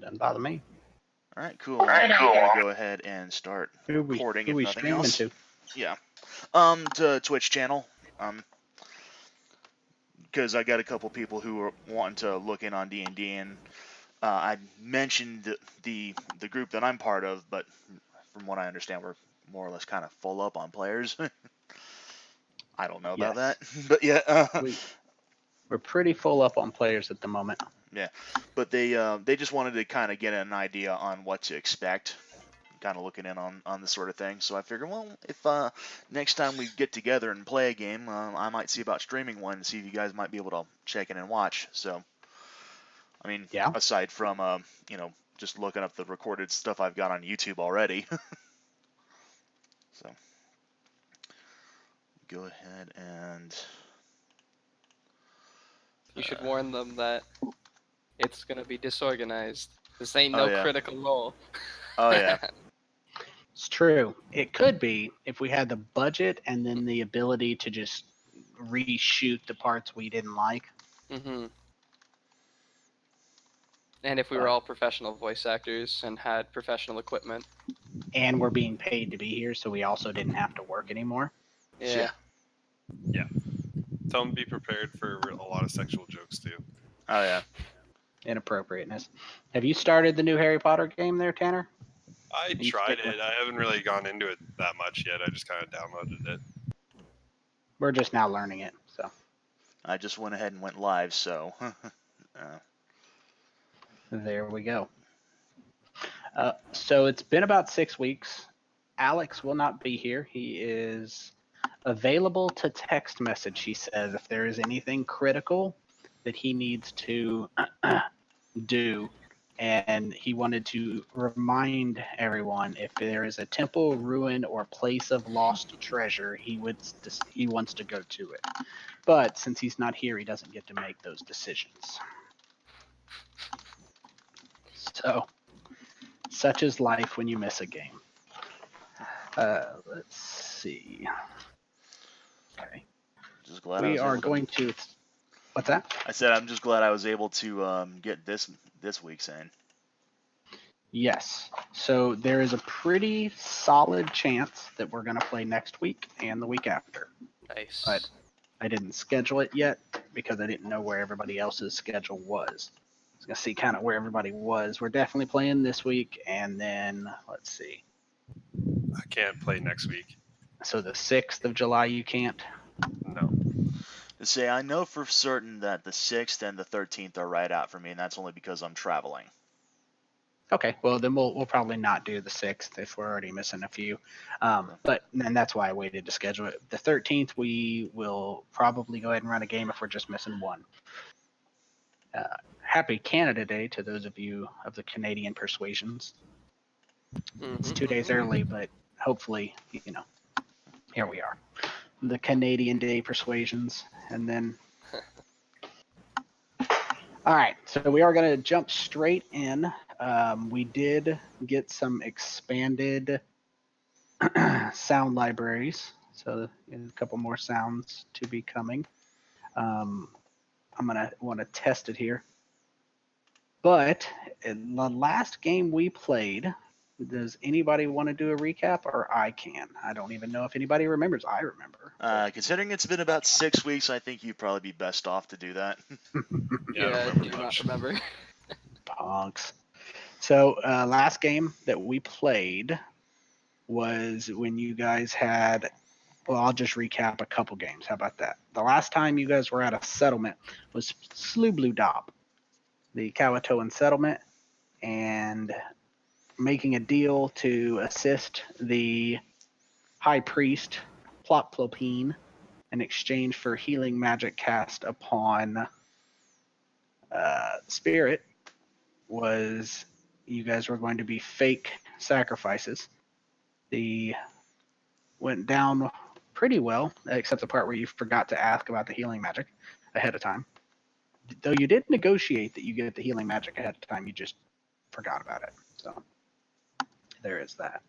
Doesn't bother me. All right, cool. I'm gonna go ahead and start recording who if we nothing streaming else. to? Yeah. To Twitch channel. Because I got a couple people who are wanting to look in on D&D, and I mentioned the group that I'm part of, but from what I understand, we're more or less kind of full up on players. I don't know about that, but yeah. We're pretty full up on players at the moment. Yeah, but they just wanted to kind of get an idea on what to expect, kind of looking in on this sort of thing. So I figured, well, if next time we get together and play a game, I might see about streaming one and see if you guys might be able to check in and watch. So, I mean, aside from just looking up the recorded stuff I've got on YouTube already. So, go ahead and. You should warn them that it's gonna be disorganized. This ain't no critical role. Oh yeah. It's true. It could be if we had the budget and then the ability to just reshoot the parts we didn't like. Mm-hmm. And if we were all professional voice actors and had professional equipment. And we're being paid to be here, so we also didn't have to work anymore. Yeah. Yeah. Tell them to be prepared for a lot of sexual jokes, too. Oh, yeah. Inappropriateness. Have you started the new Harry Potter game there, Tanner? I tried it. I haven't really gone into it that much yet. I just kind of downloaded it. We're just now learning it, so. I just went ahead and went live, so. There we go. So it's been about 6 weeks. Alex will not be here. He is available to text message, he says, if there is anything critical that he needs to do. And he wanted to remind everyone if there is a temple, ruin, or place of lost treasure, he wants to go to it. But since he's not here, he doesn't get to make those decisions. So, such is life when you miss a game. Let's see. Okay. Just glad we are going to. What's that? I said I'm just glad I was able to get this week's in. Yes. So there is a pretty solid chance that we're going to play next week and the week after. Nice. But I didn't schedule it yet because I didn't know where everybody else's schedule was. I was going to see kind of where everybody was. We're definitely playing this week, and then, let's see. I can't play next week. So the 6th of July you can't? No. To say, I know for certain that the 6th and the 13th are right out for me, and that's only because I'm traveling. Okay, well then we'll probably not do the 6th if we're already missing a few. But and that's why I waited to schedule it. The 13th we will probably go ahead and run a game if we're just missing one. Happy Canada Day to those of you of the Canadian persuasions. Mm-hmm. It's 2 days early, but hopefully, here we are. The Canadian Day persuasions, and then. All right, so we are going to jump straight in. We did get some expanded sound libraries, so a couple more sounds to be coming. I'm going to want to test it here. But in the last game we played, does anybody want to do a recap, or I can? I don't even know if anybody remembers. I remember. Considering it's been about 6 weeks, I think you'd probably be best off to do that. Yeah, I do not remember. Punks. So last game that we played was when you guys had, well, I'll just recap a couple games. How about that? The last time you guys were at a settlement was Slublu Dob, the Kawatoan settlement, and making a deal to assist the high priest, Plopplopine, in exchange for healing magic cast upon Spirit. Was you guys were going to be fake sacrifices. The went down pretty well, except the part where you forgot to ask about the healing magic ahead of time. Though you did negotiate that you get the healing magic ahead of time, you just forgot about it. So there is that.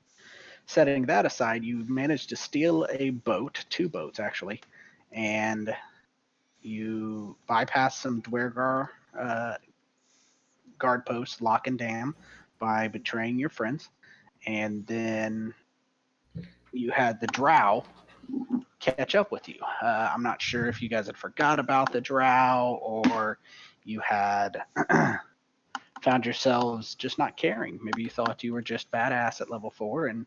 Setting that aside, you managed to steal a boat, 2 boats actually, and you bypassed some Dwergar guard posts, lock and dam, by betraying your friends. And then you had the drow catch up with you. I'm not sure if you guys had forgot about the drow or you had found yourselves just not caring. Maybe you thought you were just badass at level 4 and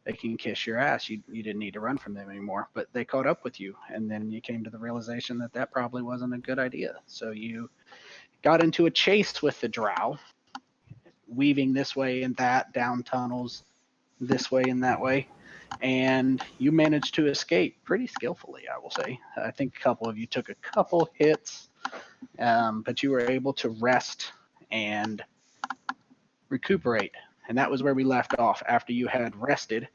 they can kiss your ass. You didn't need to run from them anymore, but they caught up with you. And then you came to the realization that that probably wasn't a good idea. So you got into a chase with the drow, weaving this way and that, down tunnels this way and that way. And you managed to escape pretty skillfully, I will say. I think a couple of you took a couple hits, but you were able to rest and recuperate. And that was where we left off after you had rested.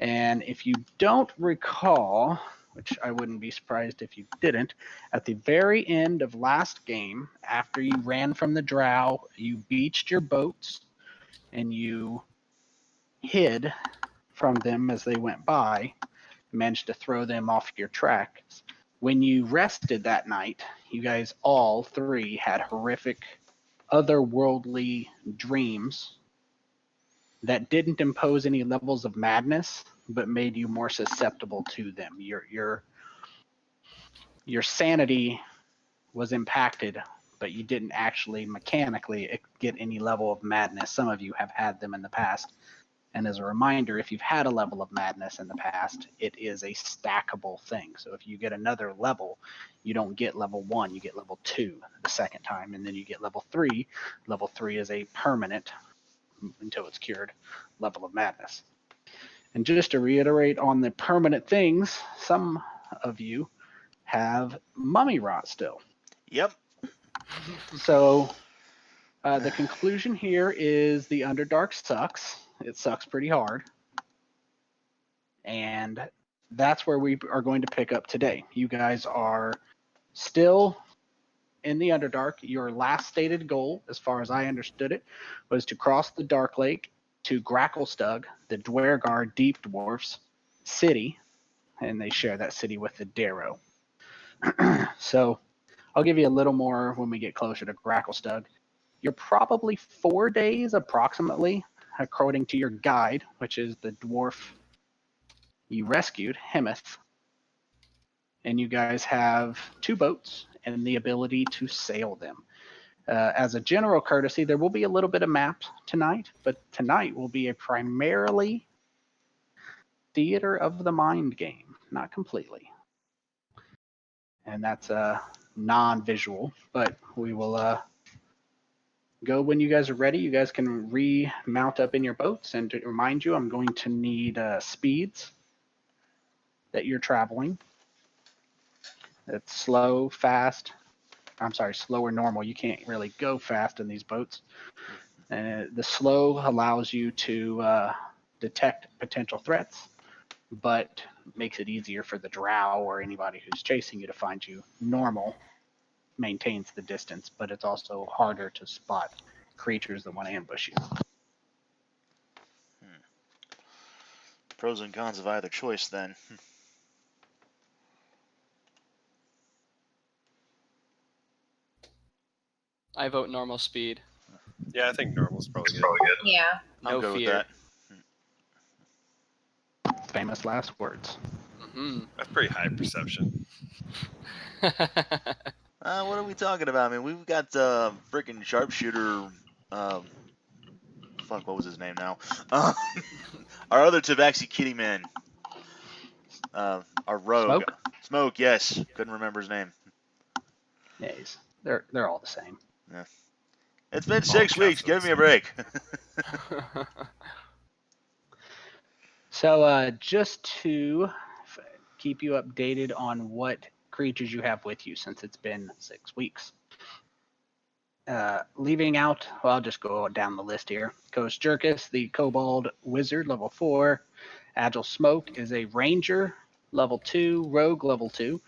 And if you don't recall, which I wouldn't be surprised if you didn't, at the very end of last game, after you ran from the drow, you beached your boats and you hid from them as they went by, managed to throw them off your tracks. When you rested that night, you guys all three had horrific otherworldly dreams that didn't impose any levels of madness, but made you more susceptible to them. Your sanity was impacted, but you didn't actually mechanically get any level of madness. Some of you have had them in the past. And as a reminder, if you've had a level of madness in the past, it is a stackable thing. So if you get another level, you don't get level 1, you get level 2 the second time, and then you get level 3. Level 3 is a permanent, until it's cured, level of madness. And just to reiterate on the permanent things, some of you have mummy rot still. Yep. So the conclusion here is the Underdark sucks. It sucks pretty hard. And that's where we are going to pick up today. You guys are still in the Underdark. Your last stated goal, as far as I understood it, was to cross the Dark Lake to Gracklestug, the Dwergar Deep Dwarfs city, and they share that city with the Darrow. So I'll give you a little more when we get closer to Gracklestug. You're probably 4 days approximately, according to your guide, which is the dwarf you rescued, Hemeth. And you guys have 2 boats and the ability to sail them. As a general courtesy, there will be a little bit of map tonight, but tonight will be a primarily theater of the mind game, not completely. And that's non-visual, but we will go when you guys are ready. You guys can remount up in your boats, and to remind you, I'm going to need speeds that you're traveling. It's slow, fast. I'm sorry, slow or normal. You can't really go fast in these boats. The slow allows you to detect potential threats, but makes it easier for the drow or anybody who's chasing you to find you. Normal maintains the distance, but it's also harder to spot creatures that want to ambush you. Pros and cons of either choice, then. I vote normal speed. Yeah, I think normal's probably good. Yeah. I'm No good with fear. that. Famous last words. Mm-hmm. That's pretty high perception. What are we talking about? I mean, we've got freaking sharpshooter. Fuck, what was his name now? Our other Tabaxi kitty man. Our rogue. Smoke, yes. Couldn't remember his name. Yeah, they're all the same. Yeah. It's been 6 weeks. Give me a break. So just to keep you updated on what creatures you have with you, since it's been 6 weeks. Leaving out, well, I'll just go down the list here. Kosjurkis, the Kobold Wizard, level 4. Agile Smoke is a Ranger, level 2. Rogue, level 2.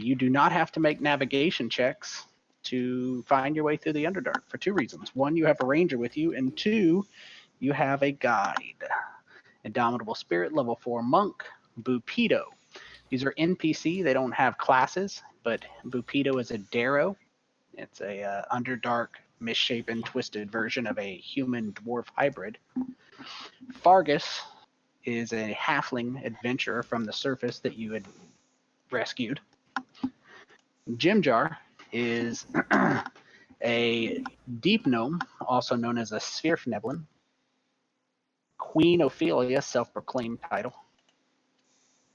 You do not have to make navigation checks to find your way through the Underdark for 2 reasons. 1, you have a Ranger with you, and 2, you have a guide. Indomitable Spirit, level 4 Monk. Bupido. These are NPC. They don't have classes, but Bupido is a Darrow. It's a Underdark misshapen, twisted version of a human-dwarf hybrid. Fargus is a halfling adventurer from the surface that you had rescued. Jimjar is a deep gnome, also known as a Svirfneblin. Queen Ophelia, self-proclaimed title.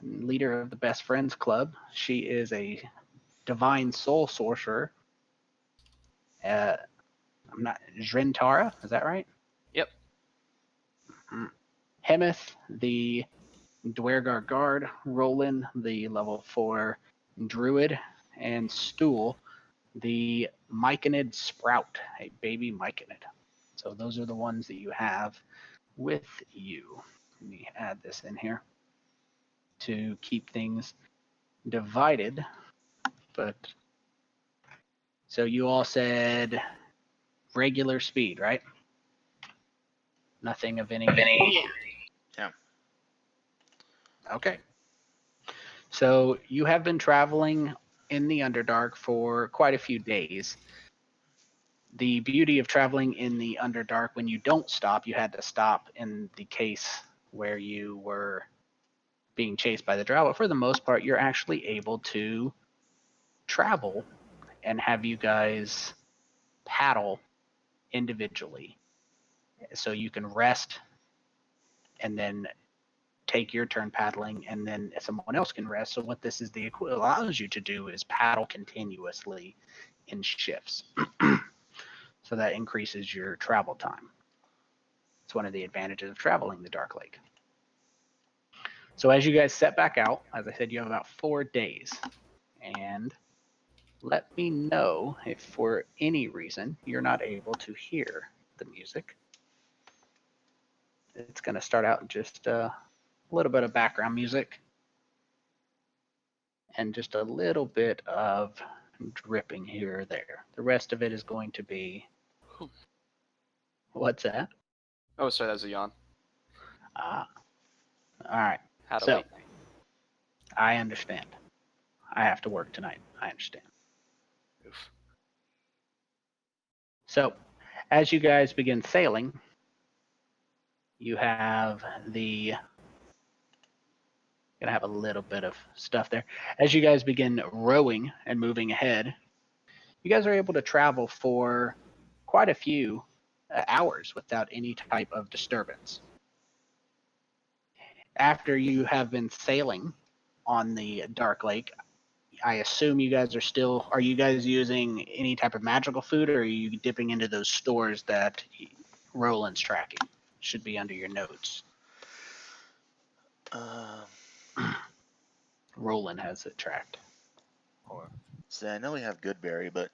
Leader of the Best Friends Club. She is a divine soul sorcerer. I'm not Drentara, is that right? Yep. Hemeth, the Dwergar guard. Rolen, the level 4 druid, and Stool, the Myconid sprout, a baby Myconid. So those are the ones that you have with you. Let me add this in here to keep things divided. But so you all said regular speed, right? Nothing of any. Yeah. Okay. So you have been traveling in the Underdark for quite a few days. The beauty of traveling in the Underdark, when you don't stop, you had to stop in the case where you were being chased by the drow. But for the most part, you're actually able to travel and have you guys paddle individually. So you can rest and then take your turn paddling, and then someone else can rest. So what this is allows you to do is paddle continuously in shifts. So that increases your travel time. It's one of the advantages of traveling the Dark Lake. So as you guys set back out, as I said, you have about 4 days. And let me know if for any reason you're not able to hear the music. It's going to start out just a little bit of background music and just a little bit of dripping here or there. The rest of it is going to be... What's that? Oh, sorry, that was a yawn. All right. Had to So, wait. I understand. I have to work tonight. I understand. Oof. So, as you guys begin sailing, you have gonna have a little bit of stuff there. As you guys begin rowing and moving ahead, you guys are able to travel for quite a few hours without any type of disturbance. After you have been sailing on the Dark Lake, I assume you guys are you guys using any type of magical food, or are you dipping into those stores that Roland's tracking? Should be under your notes. Roland has it tracked. Hold on. See, I know we have Goodberry, but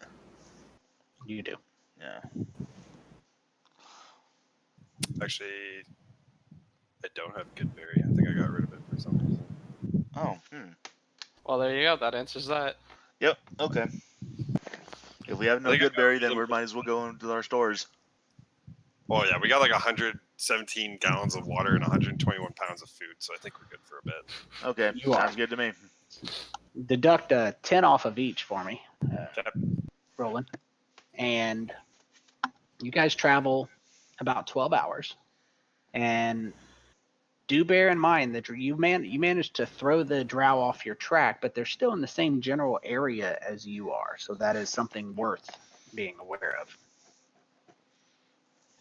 You do. yeah. Actually, I don't have Goodberry. I think I got rid of it for some reason. Oh, Well, there you go. That answers that. Yep, okay. If we have no I think I got Goodberry, rid then of we it. might as well go into our stores. Oh yeah, we got like 117 gallons of water and 121 pounds of food, so I think we're good for a bit. Okay, You are. sounds good to me. Deduct a 10 off of each for me, Okay. Roland. And you guys travel about 12 hours. And do bear in mind that you managed to throw the drow off your track, but they're still in the same general area as you are. So that is something worth being aware of.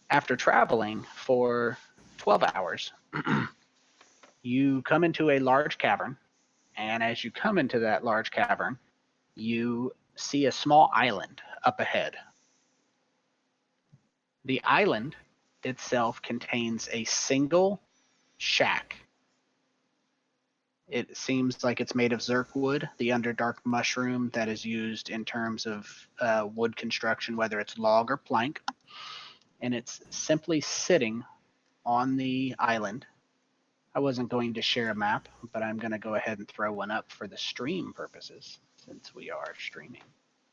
After traveling for 12 hours, you come into a large cavern. And as you come into that large cavern, you see a small island up ahead. The island itself contains a single shack. It seems like it's made of zirkwood, the underdark mushroom that is used in terms of wood construction, whether it's log or plank. And it's simply sitting on the island. I wasn't going to share a map, but I'm going to go ahead and throw one up for the stream purposes, since we are streaming.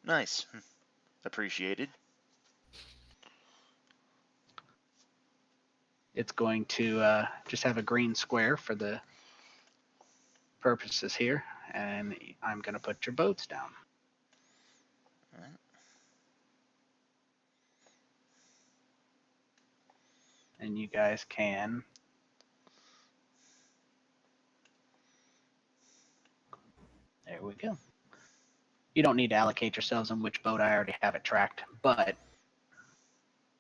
Nice. Appreciated. It's going to just have a green square for the purposes here, and I'm going to put your boats down. and you guys can. There we go. You don't need to allocate yourselves on which boat. I already have it tracked, but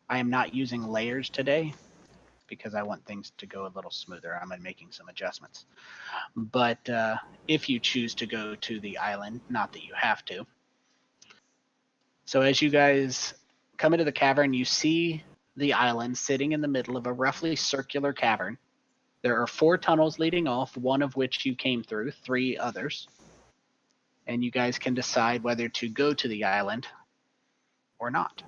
I am not using layers today because I want things to go a little smoother. I'm making some adjustments. But if you choose to go to the island, not that you have to. So as you guys come into the cavern, you see the island sitting in the middle of a roughly circular cavern. There are 4 tunnels leading off, one of which you came through, 3 others. And you guys can decide whether to go to the island or not.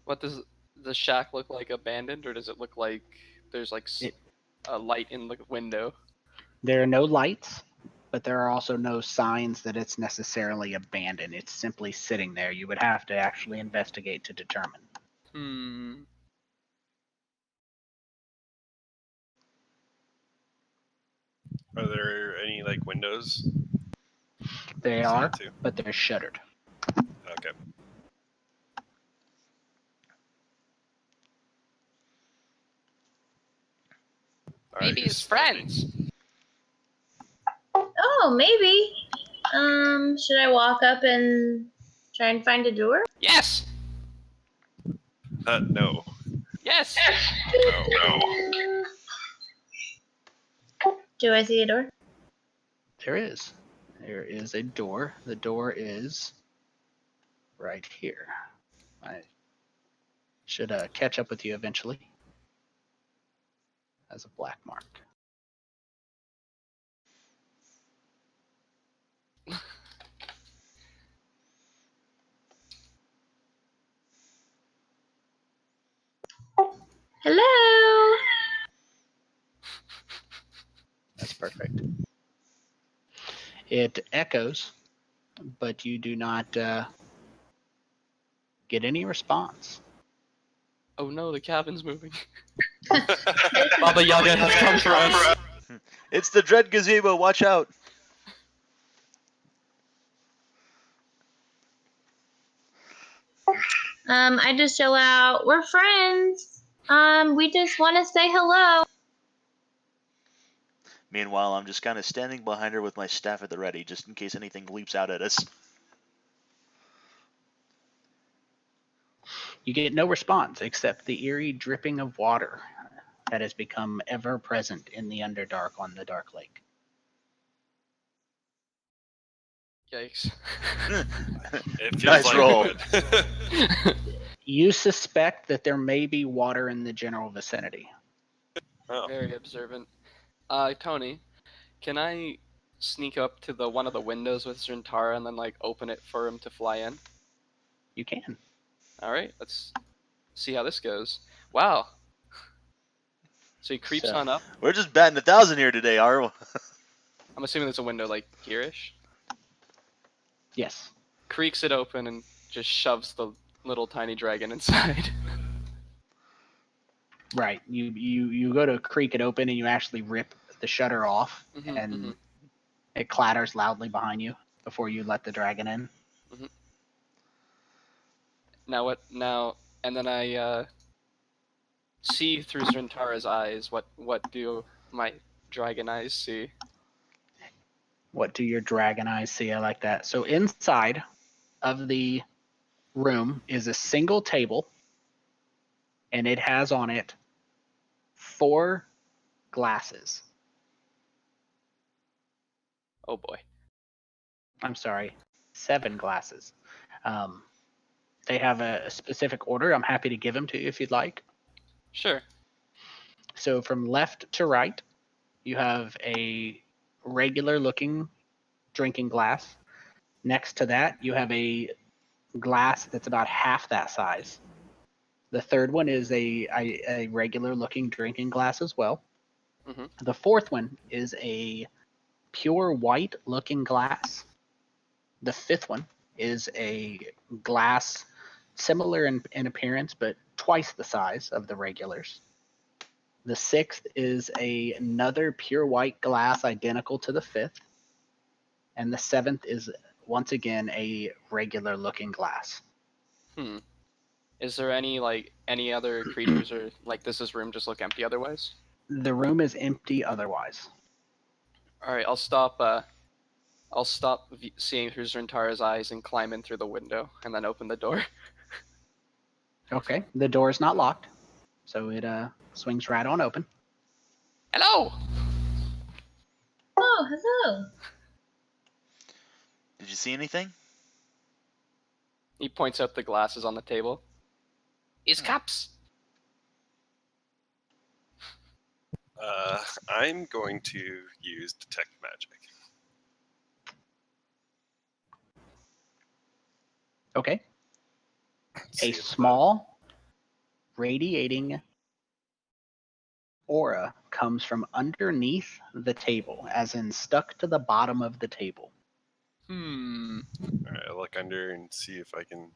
What does the shack look like? Abandoned, or does it look like there's like a light in the window? There are no lights, but there are also no signs that it's necessarily abandoned. It's simply sitting there. You would have to actually investigate to determine. Are there any like windows? They See are, it too. but they're shuttered. Okay. All right, Maybe who's it's friends. Oh, maybe. Should I walk up and try and find a door? Yes. No. Yes. No. Do I see a door? There is. There is a door. The door is right here. I should catch up with you eventually. As a black mark. Hello? That's perfect. It echoes, but you do not get any response. Oh no, the cabin's moving. Baba Yaga has come for us. It's the Dread Gazebo. Watch out. I just yell out, we're friends. We just want to say hello. Meanwhile, I'm just kind of standing behind her with my staff at the ready, just in case anything leaps out at us. You get no response except the eerie dripping of water that has become ever present in the Underdark on the Dark Lake. Yikes. It feels Nice like roll. it. You suspect that there may be water in the general vicinity. Oh. Very observant. Tony, can I sneak up to the one of the windows with Zrintara and then like open it for him to fly in? You can. All right, let's see how this goes. Wow. So he creeps So- on up. We're just batting 1,000 here today, are we? I'm assuming there's a window like here-ish. Yes. Creaks it open and just shoves the little tiny dragon inside. Right. You go to creak it open and you actually rip the shutter off and it clatters loudly behind you before you let the dragon in. Now what? Now and then I see through Zrintara's eyes. What do my dragon eyes see? What do your dragon eyes see? I like that. So inside of the room is a single table, and it has on it 4 glasses. Oh boy. I'm sorry, 7 glasses. They have a specific order. I'm happy to give them to you if you'd like. Sure. So from left to right, you have a regular looking drinking glass. Next to that, you have a glass that's about half that size. The third one is a regular looking drinking glass as well. The fourth one is a pure white looking glass. The fifth one is a glass similar in appearance, but twice the size of the regulars. The sixth is another pure white glass identical to the fifth. And the seventh is once again a regular looking glass. Is there any other creatures, or does this room just look empty otherwise? The room is empty otherwise. All right, I'll stop seeing through Zrintara's eyes and climb in through the window, and then open the door. Okay, the door is not locked, so it swings right on open. Hello. Oh, hello. Did you see anything? He points out the glasses on the table. These cups. I'm going to use detect magic. Okay. See A if small, radiating aura comes from underneath the table, as in stuck to the bottom of the table. All right, I'll look under and see if I can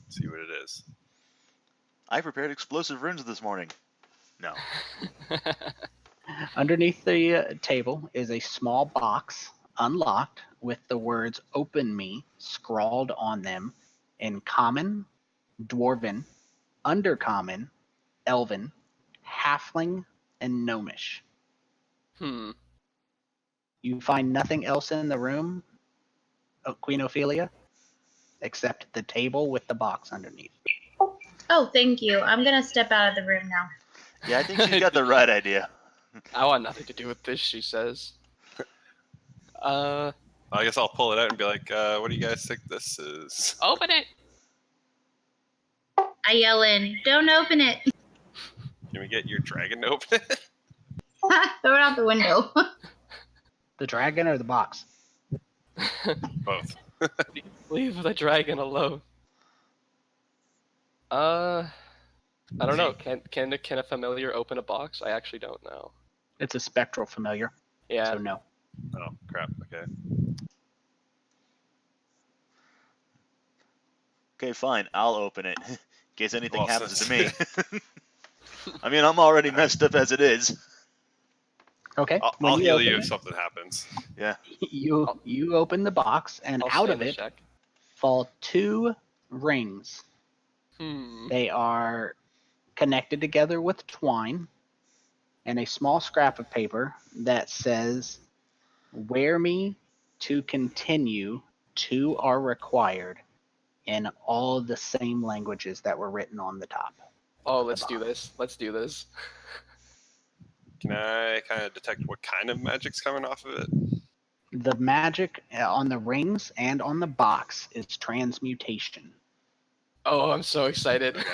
see what it is. I prepared explosive runes this morning. No. Underneath the table is a small box, unlocked, with the words "Open Me" scrawled on them in Common, Dwarven, Undercommon, Elven, Halfling, and Gnomish. You find nothing else in the room, Queen Ophelia, except the table with the box underneath. Oh, thank you. I'm gonna step out of the room now. Yeah, I think she's got the right idea. I want nothing to do with this, she says. I guess I'll pull it out and be like, what do you guys think this is? Open it! I yell in, "Don't open it!" Can we get your dragon to open it? Throw it out the window. The dragon or the box? Both. Leave the dragon alone. I don't know. Can a familiar open a box? I actually don't know. It's a spectral familiar, Yeah. so no. Oh, crap. Okay. Okay, fine. I'll open it. In case anything Well, happens to since- me. I mean, I'm already messed up as it is. Okay. I'll when you heal open you it, if something happens. Yeah. you open the box, and I'll out stand of the it check. fall 2 rings. They are connected together with twine and a small scrap of paper that says, "Wear me to continue. 2 are required," in all the same languages that were written on the top. Oh, let's do this. Let's do this. Can I kind of detect what kind of magic's coming off of it? The magic on the rings and on the box is transmutation. Oh, I'm so excited. Okay.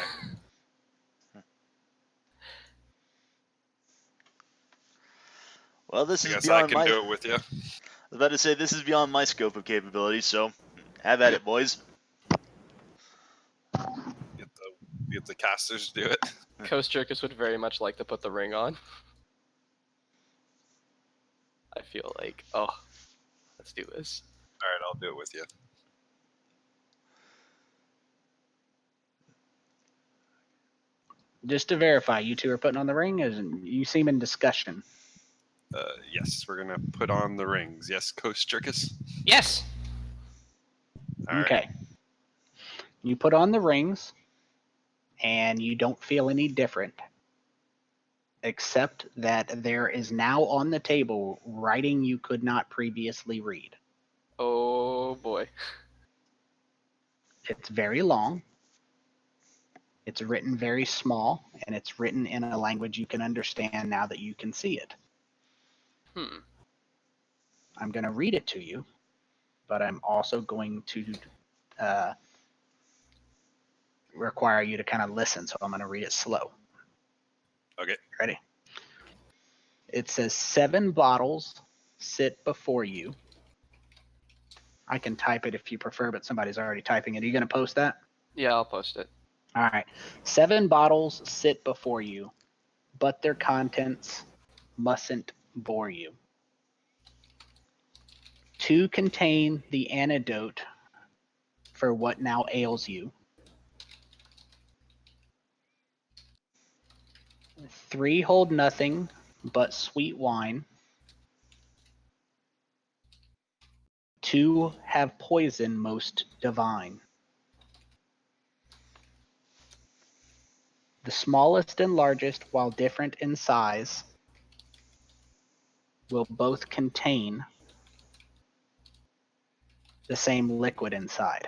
Well, this I is guess I beyond can my... do it with you. I was about to say, this is beyond my scope of capabilities, so have at it, boys. Get the casters to do it. Kosjurkis would very much like to put the ring on. I feel like, let's do this. All right, I'll do it with you. Just to verify, you 2 are putting on the ring? You seem in discussion. Yes, we're gonna put on the rings. Yes, Kosjurkis. Yes! All right. Okay. You put on the rings, and you don't feel any different, except that there is now on the table writing you could not previously read. Oh boy. It's very long. It's written very small, and it's written in a language you can understand now that you can see it. I'm going to read it to you, but I'm also going to require you to kind of listen, so I'm going to read it slow. Okay. Ready? It says 7 bottles sit before you. I can type it if you prefer, but somebody's already typing it. Are you going to post that? Yeah, I'll post it. All right. 7 bottles sit before you, but their contents mustn't bore you. 2 contain the antidote for what now ails you. 3 hold nothing but sweet wine. 2 have poison most divine. The smallest and largest, while different in size, will both contain the same liquid inside.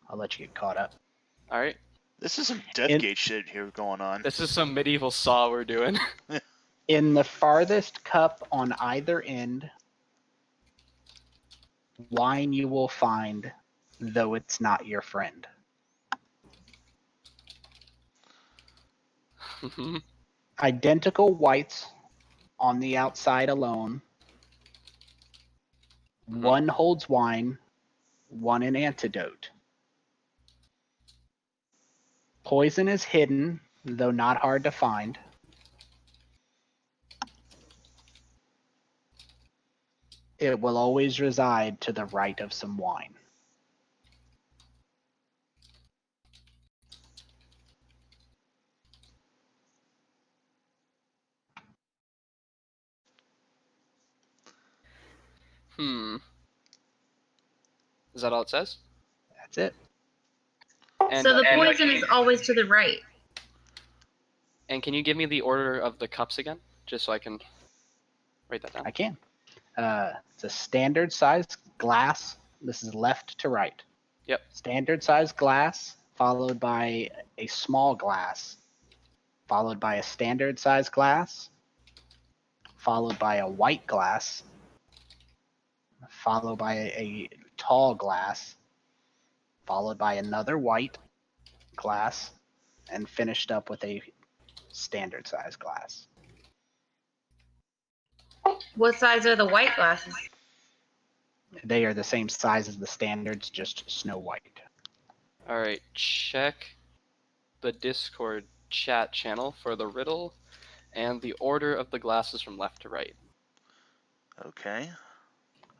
I'll let you get caught up. All right. This is some Deathgate shit here going on. This is some medieval saw we're doing. In the farthest cup on either end, wine you will find, though it's not your friend. Identical whites on the outside alone. One holds wine, one an antidote. Poison is hidden, though not hard to find. It will always reside to the right of some wine. Is that all it says? That's it. And, So the poison is always to the right. And can you give me the order of the cups again, just so I can write that down? I can. It's a standard size glass. This is left to right. Yep. Standard size glass, followed by a small glass, followed by a standard size glass, followed by a white glass, followed by a tall glass, followed by another white glass, and finished up with a standard size glass. What size are the white glasses? They are the same size as the standards, just snow white. All right, check the Discord chat channel for the riddle and the order of the glasses from left to right. Okay.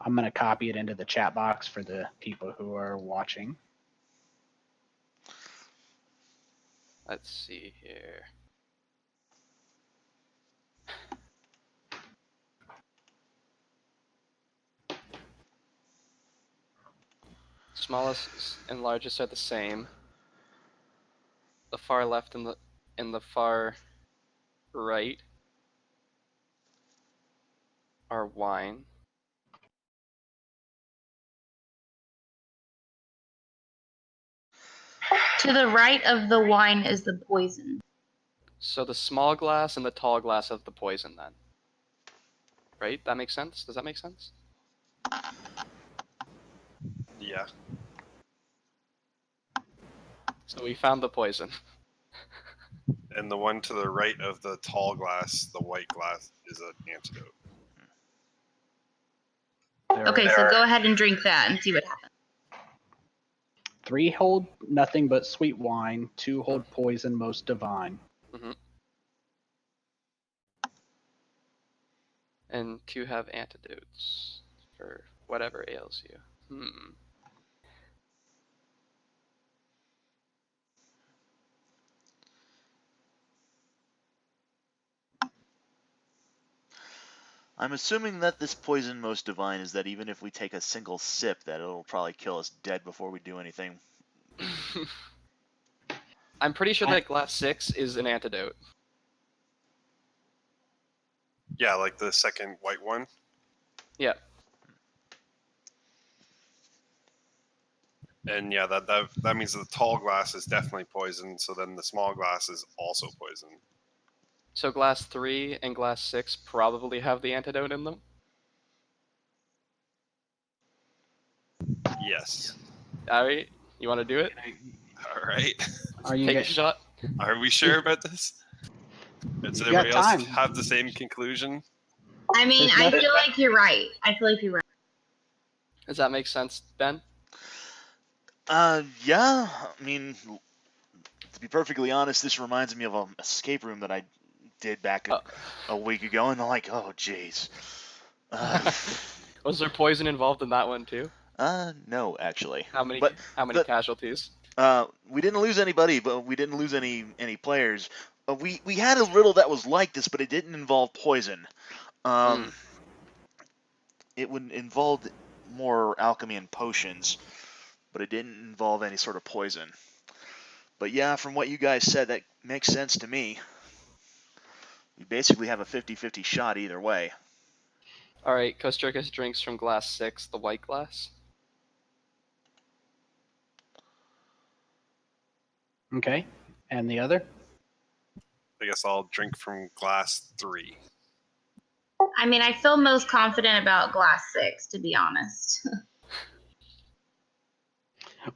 I'm going to copy it into the chat box for the people who are watching. Let's see here. Smallest and largest are the same. The far left and the far right are wine. To the right of the wine is the poison. So the small glass and the tall glass have the poison then. Right? That makes sense? Does that make sense? Yeah. So we found the poison. And the one to the right of the tall glass, the white glass, is an antidote. Okay, so go ahead and drink that and see what happens. 3 hold nothing but sweet wine, 2 hold poison most divine. And 2 have antidotes for whatever ails you. I'm assuming that this poison most divine is that even if we take a single sip, that it'll probably kill us dead before we do anything. I'm pretty sure that glass 6 is an antidote. Yeah, like the second white one. Yeah. And yeah, that means the tall glass is definitely poison. So then the small glass is also poison. So glass 3 and glass 6 probably have the antidote in them? Yes. Alright, you want to do it? All right. Are you Take a guys, shot. Are we sure about this? Does You everybody got else time. have the same conclusion? I mean, I feel like you're right. Does that make sense, Ben? Yeah. I mean, to be perfectly honest, this reminds me of an escape room that I did back a week ago, and I'm like, oh, jeez. Was there poison involved in that one too? No, actually. How many casualties? We didn't lose anybody, but we didn't lose any players. We had a riddle that was like this, but it didn't involve poison. it would involve more alchemy and potions, but it didn't involve any sort of poison. But yeah, from what you guys said, that makes sense to me. You basically have a 50-50 shot either way. All right, Kosjurkis drinks from glass 6, the white glass. Okay. And the other? I guess I'll drink from glass 3. I mean, I feel most confident about glass 6, to be honest.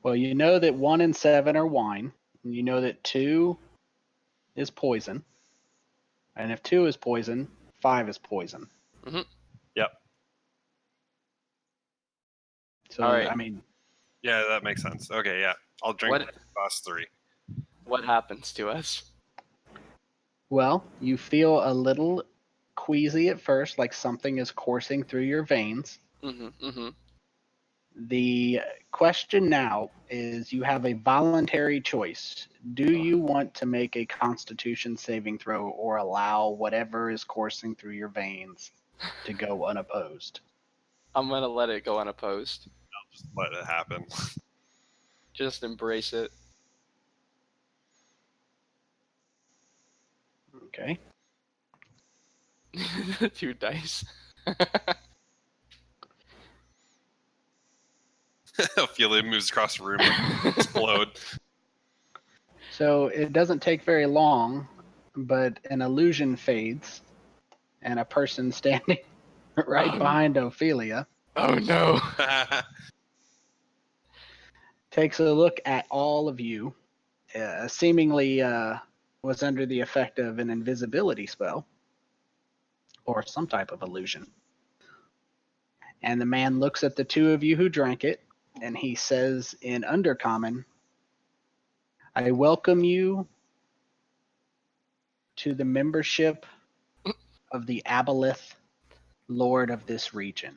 Well, you know that 1 and 7 are wine. And you know that 2 is poison. And if 2 is poison, 5 is poison. Mm-hmm. Yep. So, All right. I mean, Yeah, that makes sense. Okay, yeah. I'll drink What- glass 3. What happens to us? well, you feel a little queasy at first, like something is coursing through your veins. Mm-hmm. Mm-hmm. The question now is you have a voluntary choice. Do you want to make a constitution saving throw or allow whatever is coursing through your veins to go unopposed? I'm gonna let it go unopposed. I'll just let it happen. Just embrace it. Okay. 2 dice. Ophelia moves across the room and explode. So it doesn't take very long, but an illusion fades and a person standing right behind Ophelia Oh no. takes a look at all of you, seemingly was under the effect of an invisibility spell or some type of illusion. And the man looks at the 2 of you who drank it, and he says in Undercommon, I welcome you to the membership of the Aboleth, Lord of this region.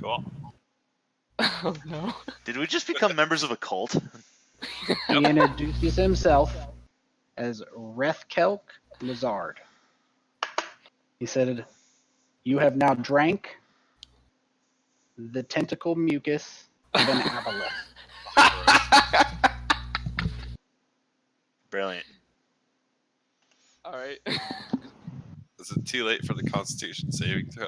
Cool. Oh no. Did we just become members of a cult? He introduces himself as Rethkelk Lazard. He said, you have now drank the tentacle mucus of an aboleth. Brilliant. All right. Is it too late for the Constitution saving throw?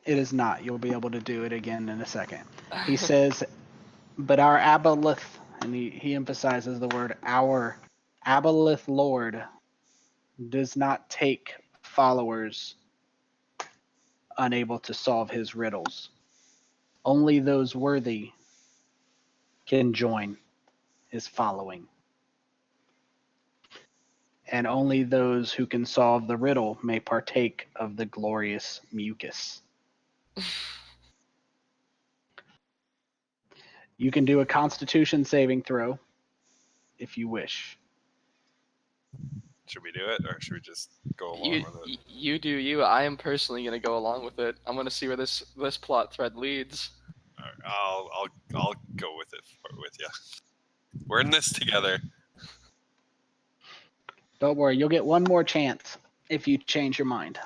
It is not. You'll be able to do it again in a second. He says, but our aboleth, and he emphasizes the word our aboleth Lord, does not take followers unable to solve his riddles. Only those worthy can join his following. And only those who can solve the riddle may partake of the glorious mucus. You can do a Constitution saving throw if you wish. Should we do it, or should we just go along with it? You do you. I am personally gonna go along with it. I'm gonna see where this plot thread leads. All right, I'll go with it with you. We're in this together. Don't worry, you'll get one more chance if you change your mind.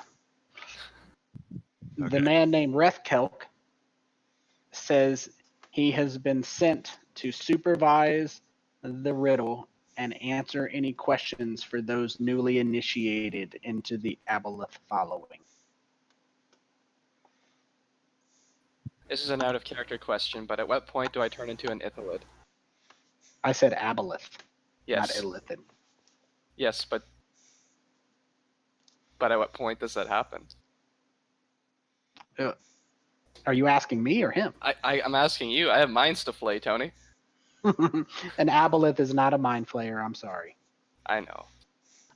Okay. The man named Rethkelk says he has been sent to supervise the riddle and answer any questions for those newly initiated into the Aboleth following. This is an out of character question, but at what point do I turn into an Ithalid? I said Aboleth, not Yes. Illithid. Yes, but at what point does that happen? Are you asking me or him? I'm asking you. I have minds to flay, Tony. An Aboleth is not a mind flayer, I'm sorry. I know.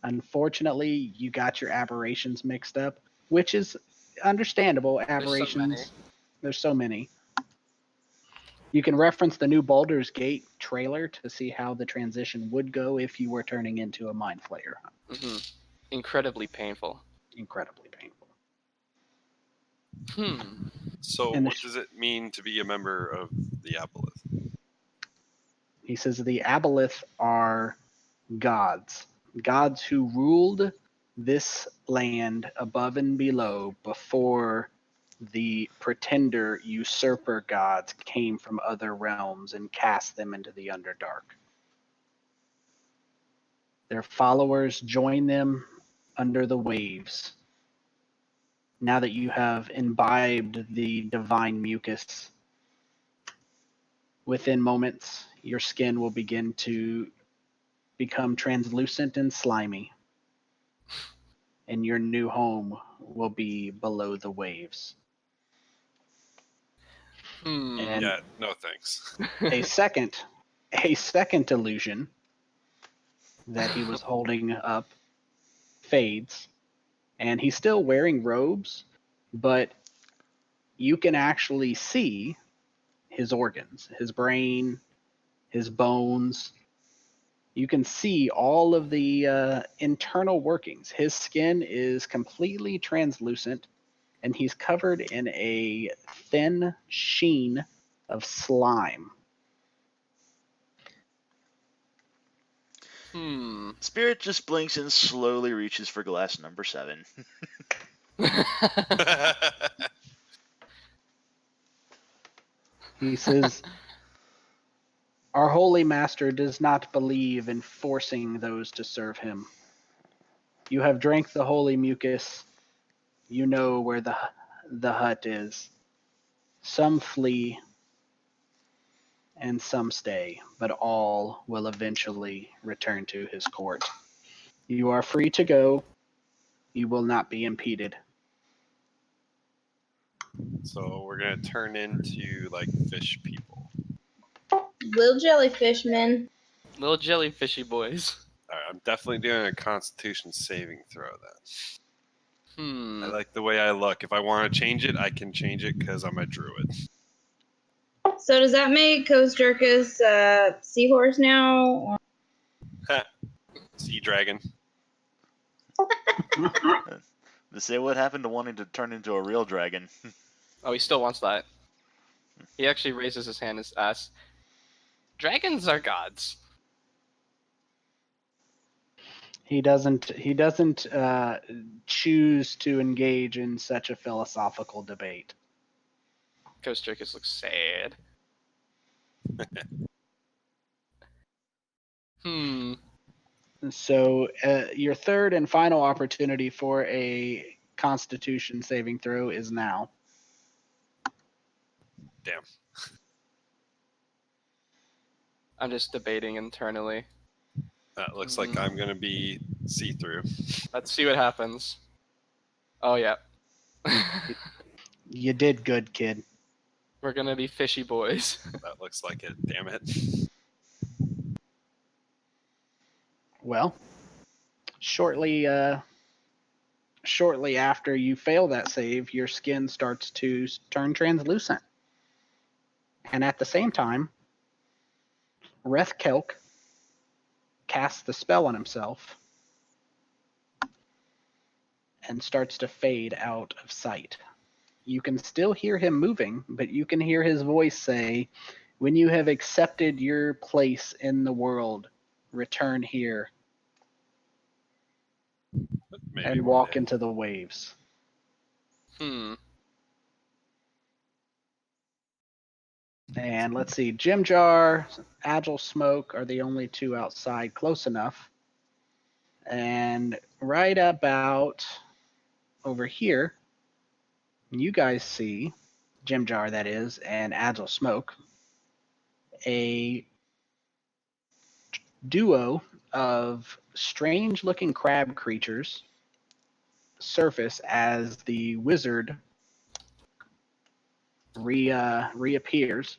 Unfortunately, you got your aberrations mixed up, which is understandable. Aberrations, there's so many. You can reference the new Baldur's Gate trailer to see how the transition would go if you were turning into a mind flayer. Mm-hmm. Incredibly painful. Incredibly painful. So And what does it mean to be a member of the Aboleth? He says the Aboleth are gods. Gods who ruled this land above and below before the pretender usurper gods came from other realms and cast them into the Underdark. Their followers join them under the waves. Now that you have imbibed the divine mucus, within moments, your skin will begin to become translucent and slimy, and your new home will be below the waves. And Yeah, no thanks. a second illusion that he was holding up fades, and he's still wearing robes, but you can actually see his organs, his brain, his bones. You can see all of the internal workings. His skin is completely translucent, and he's covered in a thin sheen of slime. Spirit just blinks and slowly reaches for glass number 7. He says, "Our holy master does not believe in forcing those to serve him. You have drank the holy mucus. You know where the hut is. Some flee and some stay, but all will eventually return to his court. You are free to go. You will not be impeded." So we're gonna turn into like fish people. Little jellyfish men. Little jellyfishy boys. All right, I'm definitely doing a Constitution saving throw then. I like the way I look. If I want to change it, I can change it because I'm a druid. So does that make Kosjurkis seahorse now? Sea dragon. To say what happened to wanting to turn into a real dragon. Oh, he still wants that. He actually raises his hand and asks, "Dragons are gods." He doesn't choose to engage in such a philosophical debate. Kosjurkis looks sad. So your third and final opportunity for a Constitution saving throw is now. Damn. I'm just debating internally. That looks like I'm gonna be see-through. Let's see what happens. Oh, yeah. You did good, kid. We're gonna be fishy boys. That looks like it. Damn it. Well, shortly after you fail that save, your skin starts to turn translucent. And at the same time, Rethkelk casts the spell on himself and starts to fade out of sight. You can still hear him moving, but you can hear his voice say, "When you have accepted your place in the world, return here Maybe and one walk day. into the waves." And let's see, Jim Jar, Agile Smoke are the only two outside close enough. And right about over here, you guys see, Jim Jar that is, and Agile Smoke, a duo of strange looking crab creatures surface as the wizard reappears.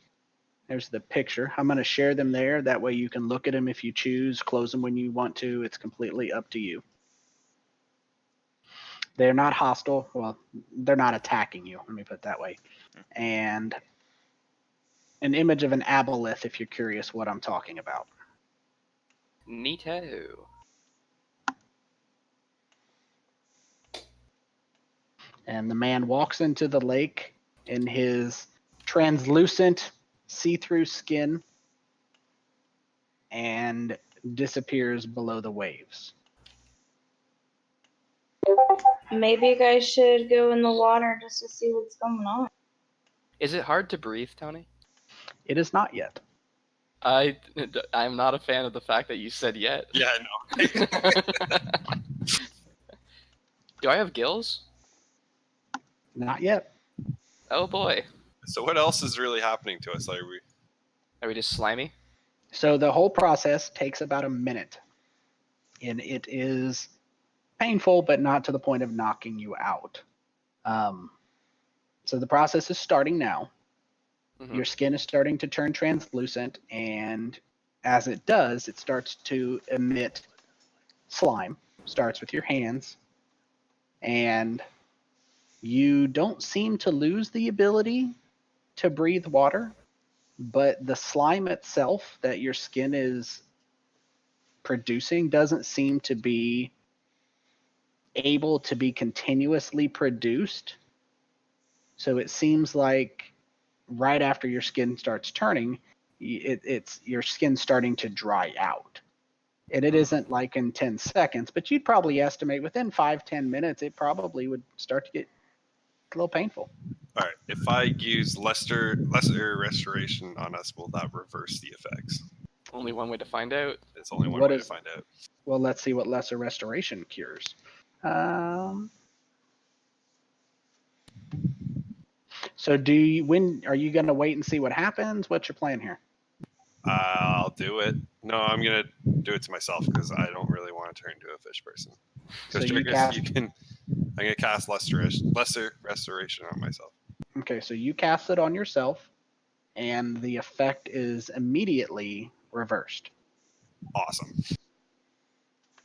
There's the picture. I'm going to share them there. That way you can look at them if you choose, close them when you want to. It's completely up to you. They're not hostile. Well, they're not attacking you. Let me put it that way. And an image of an aboleth if you're curious what I'm talking about. Neato. And the man walks into the lake in his translucent, see-through skin and disappears below the waves. Maybe you guys should go in the water just to see what's going on. Is it hard to breathe, Tony? It is not yet. I'm not a fan of the fact that you said yet. Yeah, I know. Do I have gills? Not yet. Oh boy. So what else is really happening to us? Are we just slimy? So the whole process takes about a minute, and it is painful, but not to the point of knocking you out. So the process is starting now. Mhm. Your skin is starting to turn translucent, and as it does, it starts to emit slime. Starts with your hands, and you don't seem to lose the ability to breathe water, but the slime itself that your skin is producing doesn't seem to be able to be continuously produced. So it seems like right after your skin starts turning, it's your skin starting to dry out. And it isn't like in 10 seconds, but you'd probably estimate within 5-10 minutes, it probably would start to get a little painful. All right. If I use lesser restoration on us, will that reverse the effects? Only one way to find out. It's only one What way is- to find out. Well, let's see what lesser restoration cures. So when are you going to wait and see what happens? What's your plan here? I'll do it. No, I'm gonna do it to myself because I don't really want to turn into a fish person. So Because you cast. I'm gonna cast lesser restoration on myself. Okay, so you cast it on yourself, and the effect is immediately reversed. Awesome.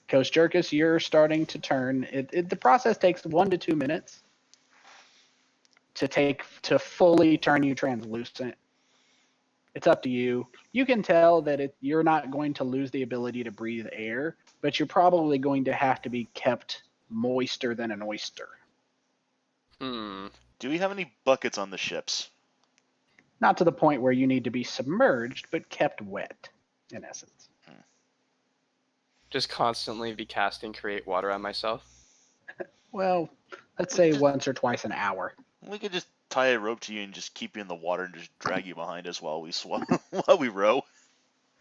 Kosjurkis, you're starting to turn. The process takes 1 to 2 minutes to fully turn you translucent. It's up to you. You can tell that you're not going to lose the ability to breathe air, but you're probably going to have to be kept moister than an oyster. Do we have any buckets on the ships? Not to the point where you need to be submerged, but kept wet, in essence. Just constantly be casting create water on myself. Well, let's say once or twice an hour. We could just tie a rope to you and just keep you in the water and just drag you behind us while we while we row.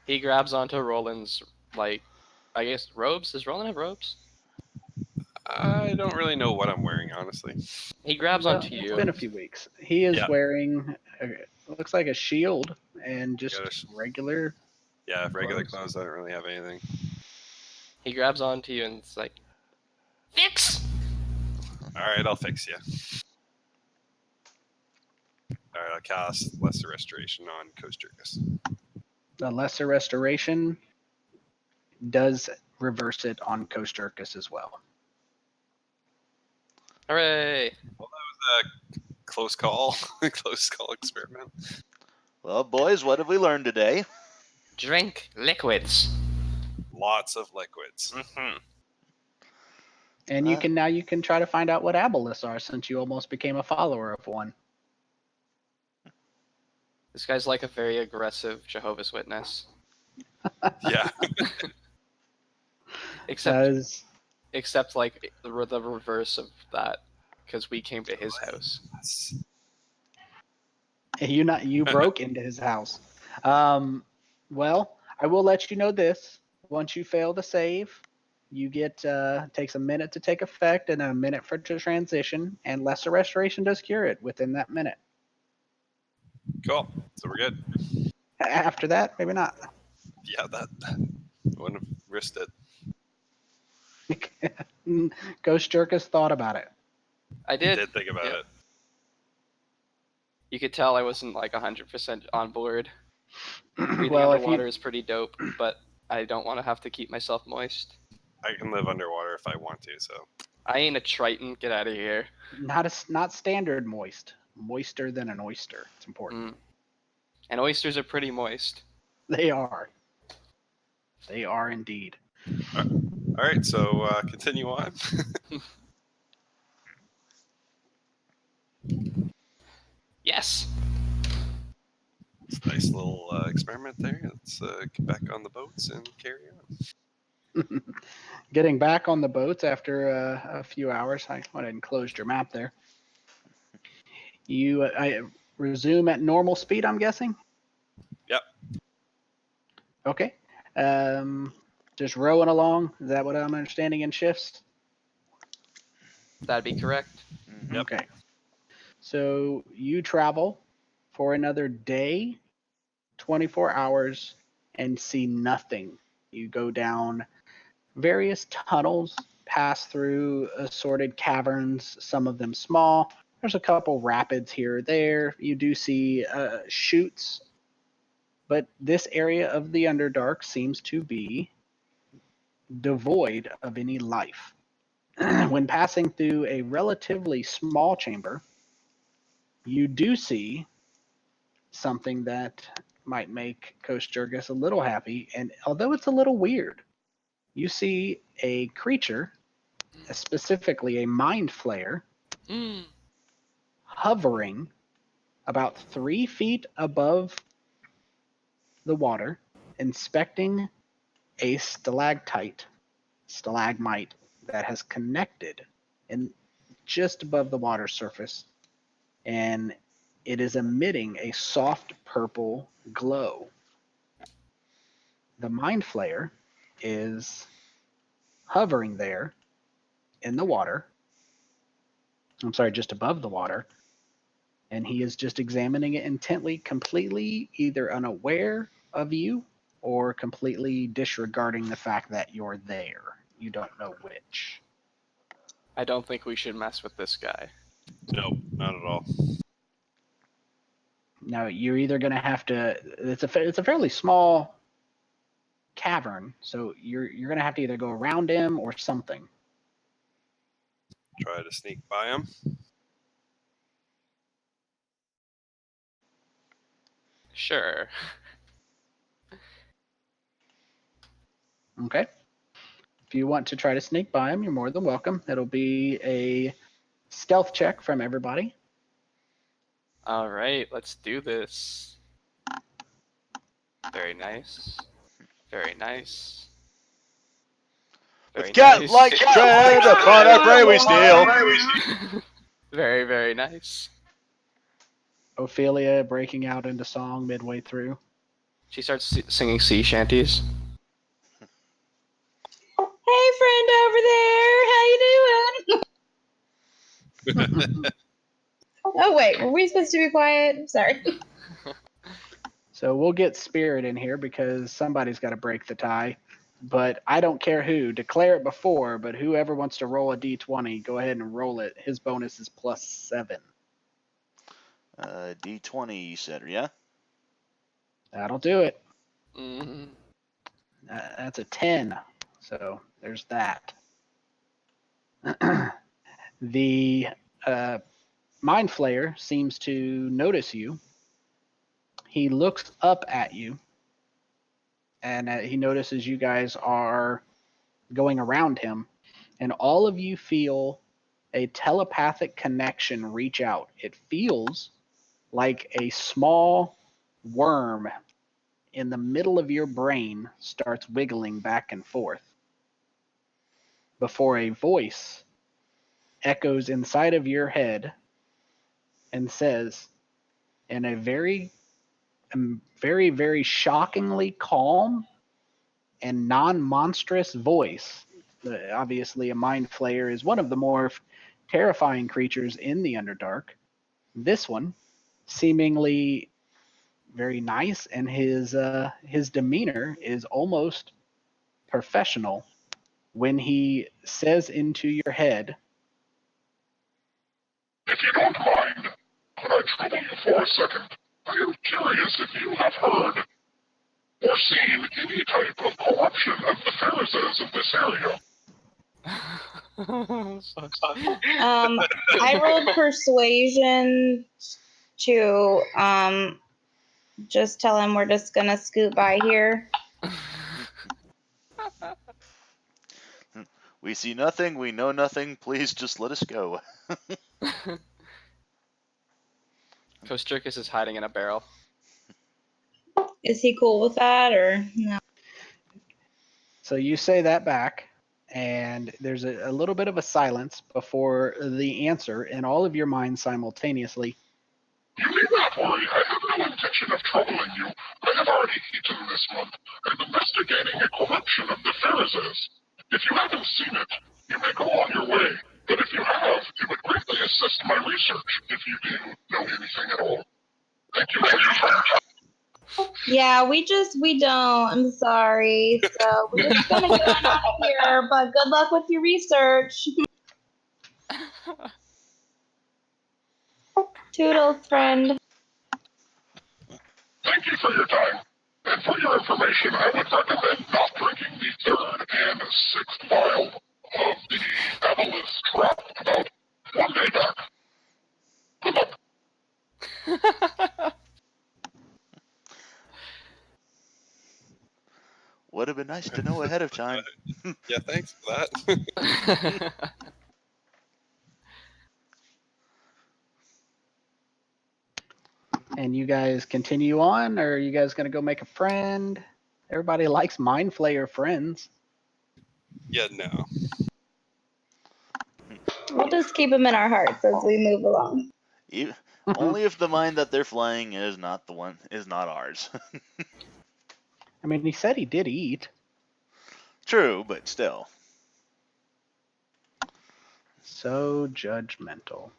He grabs onto Roland's, I guess, robes? Does Roland have robes? I don't really know what I'm wearing, honestly. He grabs Well, onto you. It's been a few weeks. He is Yeah. wearing, looks like a shield and just Gosh. regular. Yeah, regular Clothes. clothes. I don't really have anything. He grabs onto you and it's like, fix! All right, I'll fix you. All right, I'll cast lesser restoration on Kosjurkis. The lesser restoration does reverse it on Kosjurkis as well. Hooray! Close call. Close call experiment. Well, boys, what have we learned today? Drink liquids. Lots of liquids. Mm-hmm. And you can try to find out what aboleths are since you almost became a follower of one. This guy's like a very aggressive Jehovah's Witness. Yeah. Except like the reverse of that, because we came to his house. You broke into his house. Well, I will let you know this. Once you fail to save, you get takes a minute to take effect and a minute for to transition, and lesser restoration does cure it within that minute. Cool. So we're good. After that, maybe not. Yeah, that wouldn't have risked it. Kosjurkis thought about it. I did. Did think about it. You could tell I wasn't like 100% on board. Breathing Well, underwater is pretty dope, but I don't want to have to keep myself moist. I can live underwater if I want to, so. I ain't a Triton. Get out of here. not standard moist. Moister than an oyster. It's important. And oysters are pretty moist. They are. They are indeed. All right, so continue on. Yes. It's a nice little experiment there. Let's get back on the boats and carry on. Getting back on the boats after a few hours. I went ahead and closed your map there. I resume at normal speed, I'm guessing? Yep. Okay. Just rowing along. Is that what I'm understanding in shifts? That'd be correct. Yep. Okay. So you travel for another day, 24 hours, and see nothing. You go down various tunnels, pass through assorted caverns, some of them small. There's a couple rapids here or there. You do see chutes, but this area of the Underdark seems to be devoid of any life. When passing through a relatively small chamber, you do see something that might make Kosjurkis a little happy, and although it's a little weird, you see a creature, specifically a mind flayer, hovering about 3 feet above the water, inspecting a stalagmite that has connected in just above the water surface, and it is emitting a soft purple glow. The mind flayer is hovering there in the water. I'm sorry, just above the water. And he is just examining it intently, completely either unaware of you or completely disregarding the fact that you're there. You don't know which. I don't think we should mess with this guy. Nope, not at all. Now you're either going to have to. It's a fairly small cavern, so you're going to have to either go around him or something. Try to sneak by him. Sure. Okay. If you want to try to sneak by him, you're more than welcome. It'll be a stealth check from everybody. All right, let's do this. Very nice. Very nice. Very With cat-like nice. tread upon our prey we steal. Very, very nice. Ophelia breaking out into song midway through. She starts singing sea shanties. Hey, friend over there. How you doing? Oh, wait. Were we supposed to be quiet? Sorry. So we'll get Spirit in here because somebody's got to break the tie. But I don't care who. Declare it before, but whoever wants to roll a d20, go ahead and roll it. His bonus is +7. D20, you said, yeah? That'll do it. Mm-hmm. That's a 10. So there's that. The Mind Flayer seems to notice you. He looks up at you, and he notices you guys are going around him, and all of you feel a telepathic connection reach out. It feels like a small worm in the middle of your brain starts wiggling back and forth before a voice echoes inside of your head and says in a very, very, very shockingly calm and non-monstrous voice. Obviously, a mind flayer is one of the more terrifying creatures in the Underdark. This one, seemingly very nice, and his demeanor is almost professional when he says into your head, "If you don't mind, could I trouble you for a second? I am curious if you have heard or seen any type of corruption of the Pharisees in this area." I rolled persuasion to just tell him we're just gonna scoot by here. We see nothing, we know nothing, please just let us go. Kosjurkis is hiding in a barrel. Is he cool with that or no? So you say that back, and there's a little bit of a silence before the answer in all of your minds simultaneously. You need not worry. I have no intention of troubling you. I have already eaten this month and investigating a corruption of the Pharisees. If you haven't seen it, you may go on your way. But if you have, it would greatly assist my research if you do know anything at all. Thank you for your time. Yeah, we don't. I'm sorry. So we're just gonna get on out of here. But good luck with your research. Toodles, friend. Thank you for your time. And for your information, I would recommend not drinking the third and sixth vial of the Avalus drop about 1 day back. Good luck. Would have been nice to know ahead of time. Yeah, thanks for that. And you guys continue on, or are you guys going to go make a friend? Everybody likes Mind Flayer friends. Yeah, no. We'll just keep them in our hearts as we move along. Only if the mind that they're flaying is not ours. I mean, he said he did eat. True, but still. So judgmental.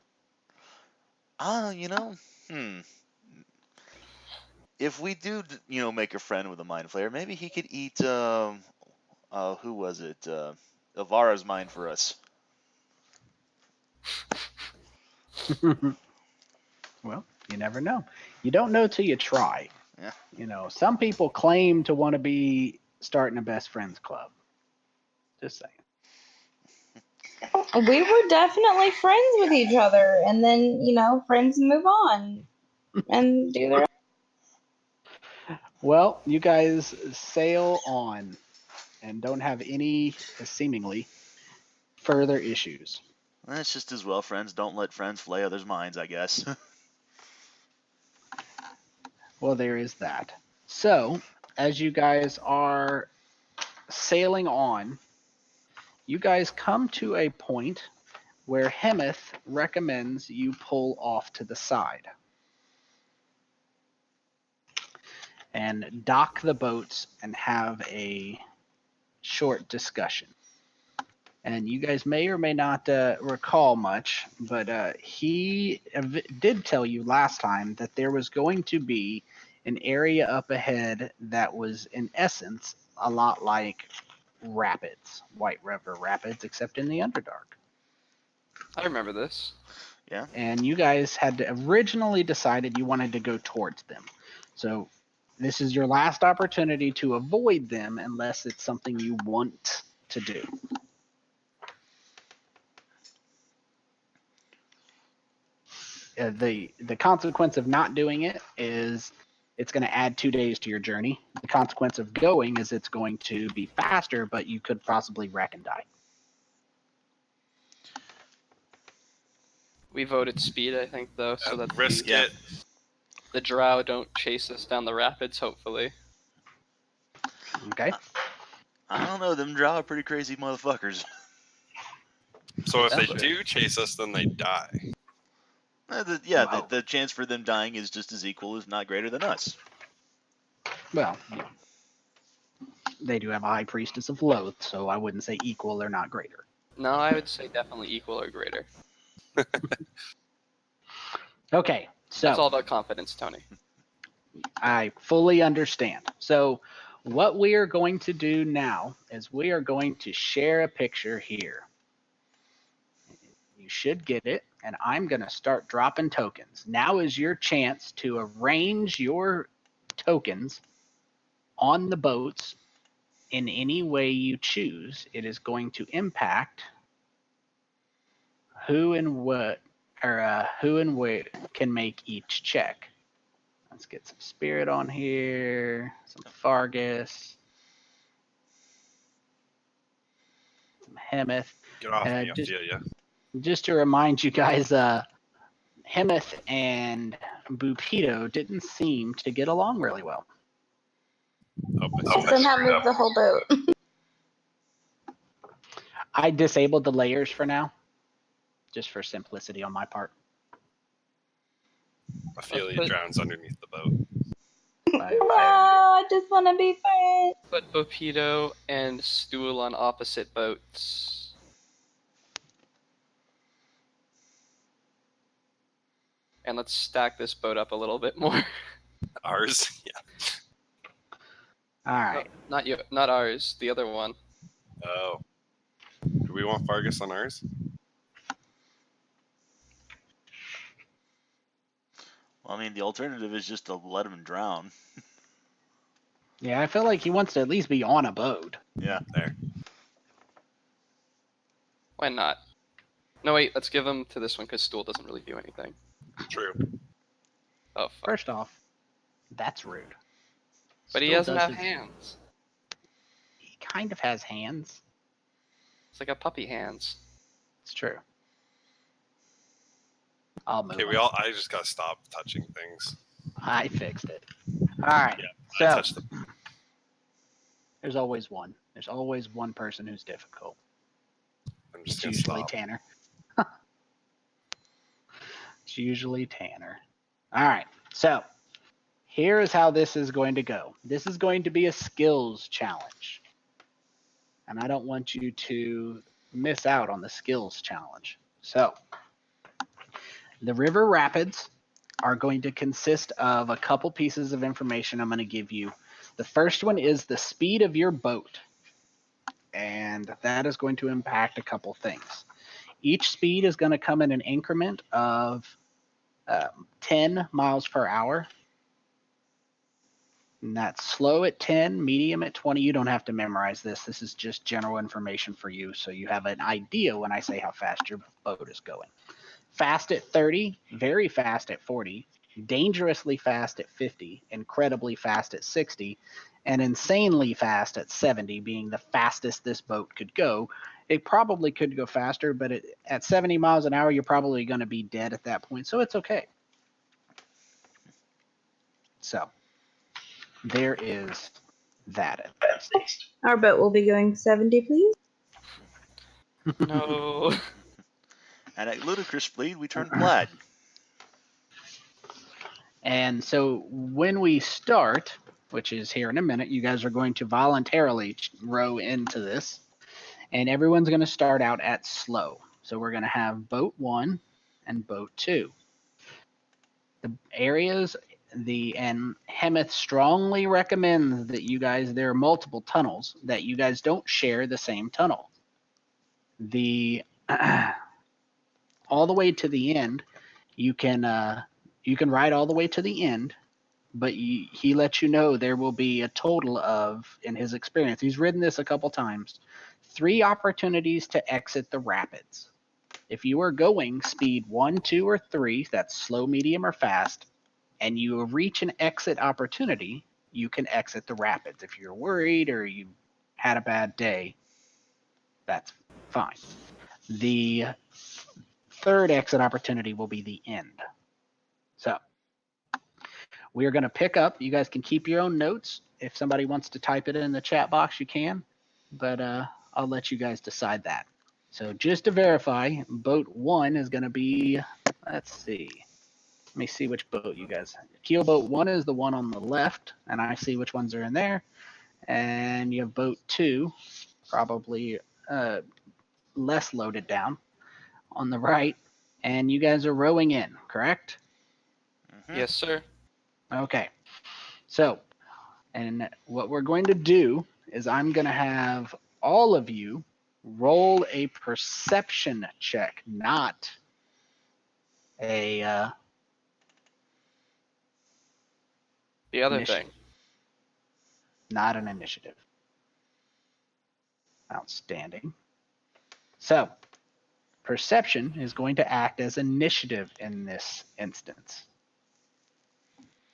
If we do, make a friend with a mind flayer, maybe he could eat, who was it? Elvara's mind for us. Well, you never know. You don't know till you try. Yeah. Some people claim to want to be starting a best friends club. Just saying. We were definitely friends with each other, and then friends move on and do their. Well, you guys sail on and don't have any seemingly further issues. That's just as well, friends. Don't let friends flay others' minds, I guess. Well, there is that. So, as you guys are sailing on, you guys come to a point where Hemeth recommends you pull off to the side and dock the boats and have a short discussion. And you guys may or may not recall much, but he did tell you last time that there was going to be an area up ahead that was, in essence, a lot like Rapids, White River Rapids, except in the Underdark. I remember this. Yeah. And you guys had originally decided you wanted to go towards them. So this is your last opportunity to avoid them unless it's something you want to do. The consequence of not doing it is it's going to add 2 days to your journey. The consequence of going is it's going to be faster, but you could possibly wreck and die. We voted speed, I think, though, so that risk it. The drow don't chase us down the rapids, hopefully. Okay. I don't know. Them drow are pretty crazy motherfuckers. So if they do chase us, then they die. The chance for them dying is just as equal, if not greater, than us. Well, yeah. They do have a high priestess of Loath, so I wouldn't say equal or not greater. No, I would say definitely equal or greater. Okay, so that's all about confidence, Tony. I fully understand. So what we are going to do now is we are going to share a picture here. You should get it, and I'm going to start dropping tokens. Now is your chance to arrange your tokens on the boats in any way you choose. It is going to impact who and where can make each check. Let's get some spirit on here, some Fargus, some Hemeth. Get off me, Ophelia. Just to remind you guys, Hemeth and Bupito didn't seem to get along really well. Somehow moved the whole boat. I disabled the layers for now, just for simplicity on my part. Ophelia drowns underneath the boat. No, I just want to be friends. Put Bopedo and Stool on opposite boats. And let's stack this boat up a little bit more. Ours? Yeah. All right. No, not you, not ours. The other one. Oh. Do we want Fargus on ours? Well, I mean, the alternative is just to let him drown. Yeah, I feel like he wants to at least be on a boat. Yeah. There. Why not? No, wait. Let's give him to this one because Stool doesn't really do anything. True. Oh, fuck. First off, that's rude. But he Stool doesn't does have his- hands. He kind of has hands. It's like a puppy hands. It's true. I'll move. Okay, on. I just gotta stop touching things. I fixed it. All right. I So touched them. there's always one. There's always one person who's difficult. I'm It's just gonna usually stop. Tanner. It's usually Tanner. All right. So here is how this is going to go. This is going to be a skills challenge. And I don't want you to miss out on the skills challenge. So the river rapids are going to consist of a couple pieces of information I'm going to give you. The first one is the speed of your boat. And that is going to impact a couple things. Each speed is going to come in an increment of 10 miles per hour. And that's slow at 10, medium at 20. You don't have to memorize this. This is just general information for you, so you have an idea when I say how fast your boat is going. Fast at 30, very fast at 40, dangerously fast at 50, incredibly fast at 60, and insanely fast at 70, being the fastest this boat could go. It probably could go faster, but at 70 miles an hour, you're probably going to be dead at that point, so it's okay. So there is that. Our boat will be going 70, please. No. And at ludicrous speed, we turned plaid. And so when we start, which is here in a minute, you guys are going to voluntarily row into this. And everyone's going to start out at slow. So we're going to have boat 1 and boat 2. The areas, and Hemeth strongly recommends that you guys, there are multiple tunnels, that you guys don't share the same tunnel. All the way to the end, you can ride all the way to the end, but he lets you know there will be a total of, in his experience, he's ridden this a couple times, 3 opportunities to exit the rapids. If you are going speed 1, 2, or 3, that's slow, medium, or fast, and you reach an exit opportunity, you can exit the rapids. If you're worried or you had a bad day, that's fine. The third exit opportunity will be the end. So we are going to pick up. You guys can keep your own notes. If somebody wants to type it in the chat box, you can. But I'll let you guys decide that. So just to verify, boat 1 is going to be, let's see. Let me see which boat you guys. Keel boat 1 is the one on the left, and I see which ones are in there. And you have boat 2, probably less loaded down, on the right. And you guys are rowing in, correct? Mm-hmm. Yes, sir. Okay. So, and what we're going to do is I'm going to have all of you roll a perception check, not a The other initiative. thing. Not an initiative. Outstanding. So, perception is going to act as initiative in this instance.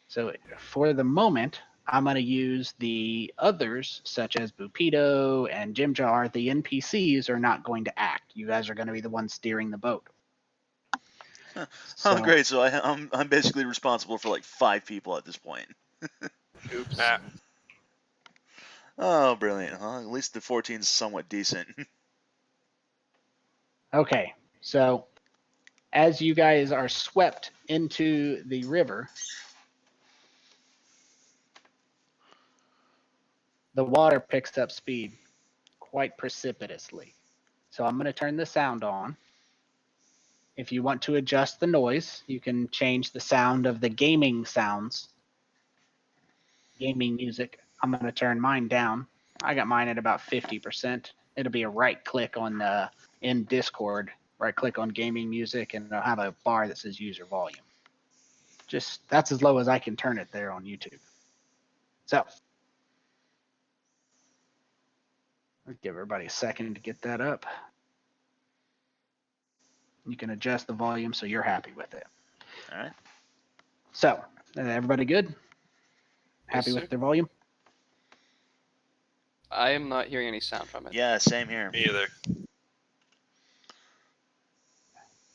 So, for the moment, I'm going to use the others, such as Bupido and Jimjar. The NPCs are not going to act. You guys are going to be the ones steering the boat. Oh, great. So I'm basically responsible for like 5 people at this point. Oops. Oh, brilliant, huh? At least the 14's somewhat decent. Okay, so as you guys are swept into the river, the water picks up speed quite precipitously. So I'm going to turn the sound on. If you want to adjust the noise, you can change the sound of the gaming sounds, gaming music. I'm going to turn mine down. I got mine at about 50%. It'll be a right click on in Discord, right click on gaming music, and it'll have a bar that says user volume. Just that's as low as I can turn it there on YouTube. So I'll give everybody a second to get that up. You can adjust the volume so you're happy with it. All right. So, everybody good? Happy Yes, with sir. their volume? I am not hearing any sound from it. Yeah, same here. Me either.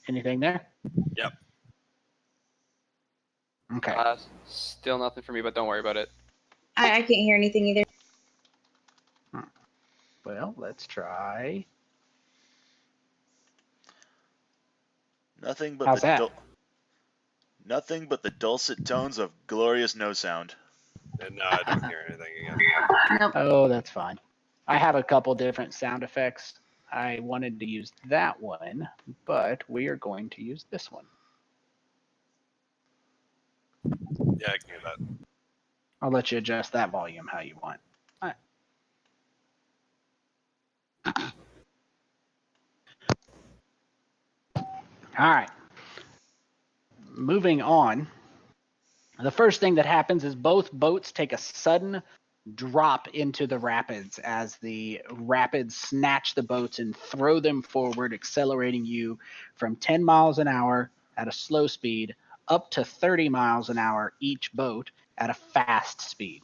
Anything there? Yep. Okay. Still nothing for me, but don't worry about it. I can't hear anything either. Well, let's try. Nothing but How's that? nothing but the dulcet tones of glorious no sound. And no, I don't hear anything again. Nope. Oh, that's fine. I have a couple different sound effects. I wanted to use that one, but we are going to use this one. Yeah, I can hear that. I'll let you adjust that volume how you want. All right. Moving on. The first thing that happens is both boats take a sudden drop into the rapids as the rapids snatch the boats and throw them forward, accelerating you from 10 miles an hour at a slow speed up to 30 miles an hour each boat at a fast speed.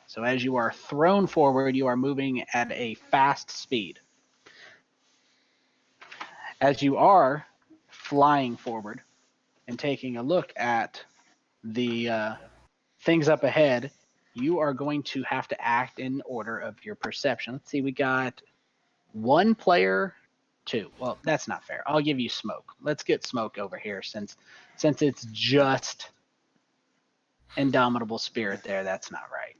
So as you are thrown forward, you are moving at a fast speed. As you are flying forward and taking a look at the things up ahead, you are going to have to act in order of your perception. Let's see, we got one player, two. Well, that's not fair. I'll give you Smoke. Let's get Smoke over here since it's just Indomitable Spirit there. That's not right.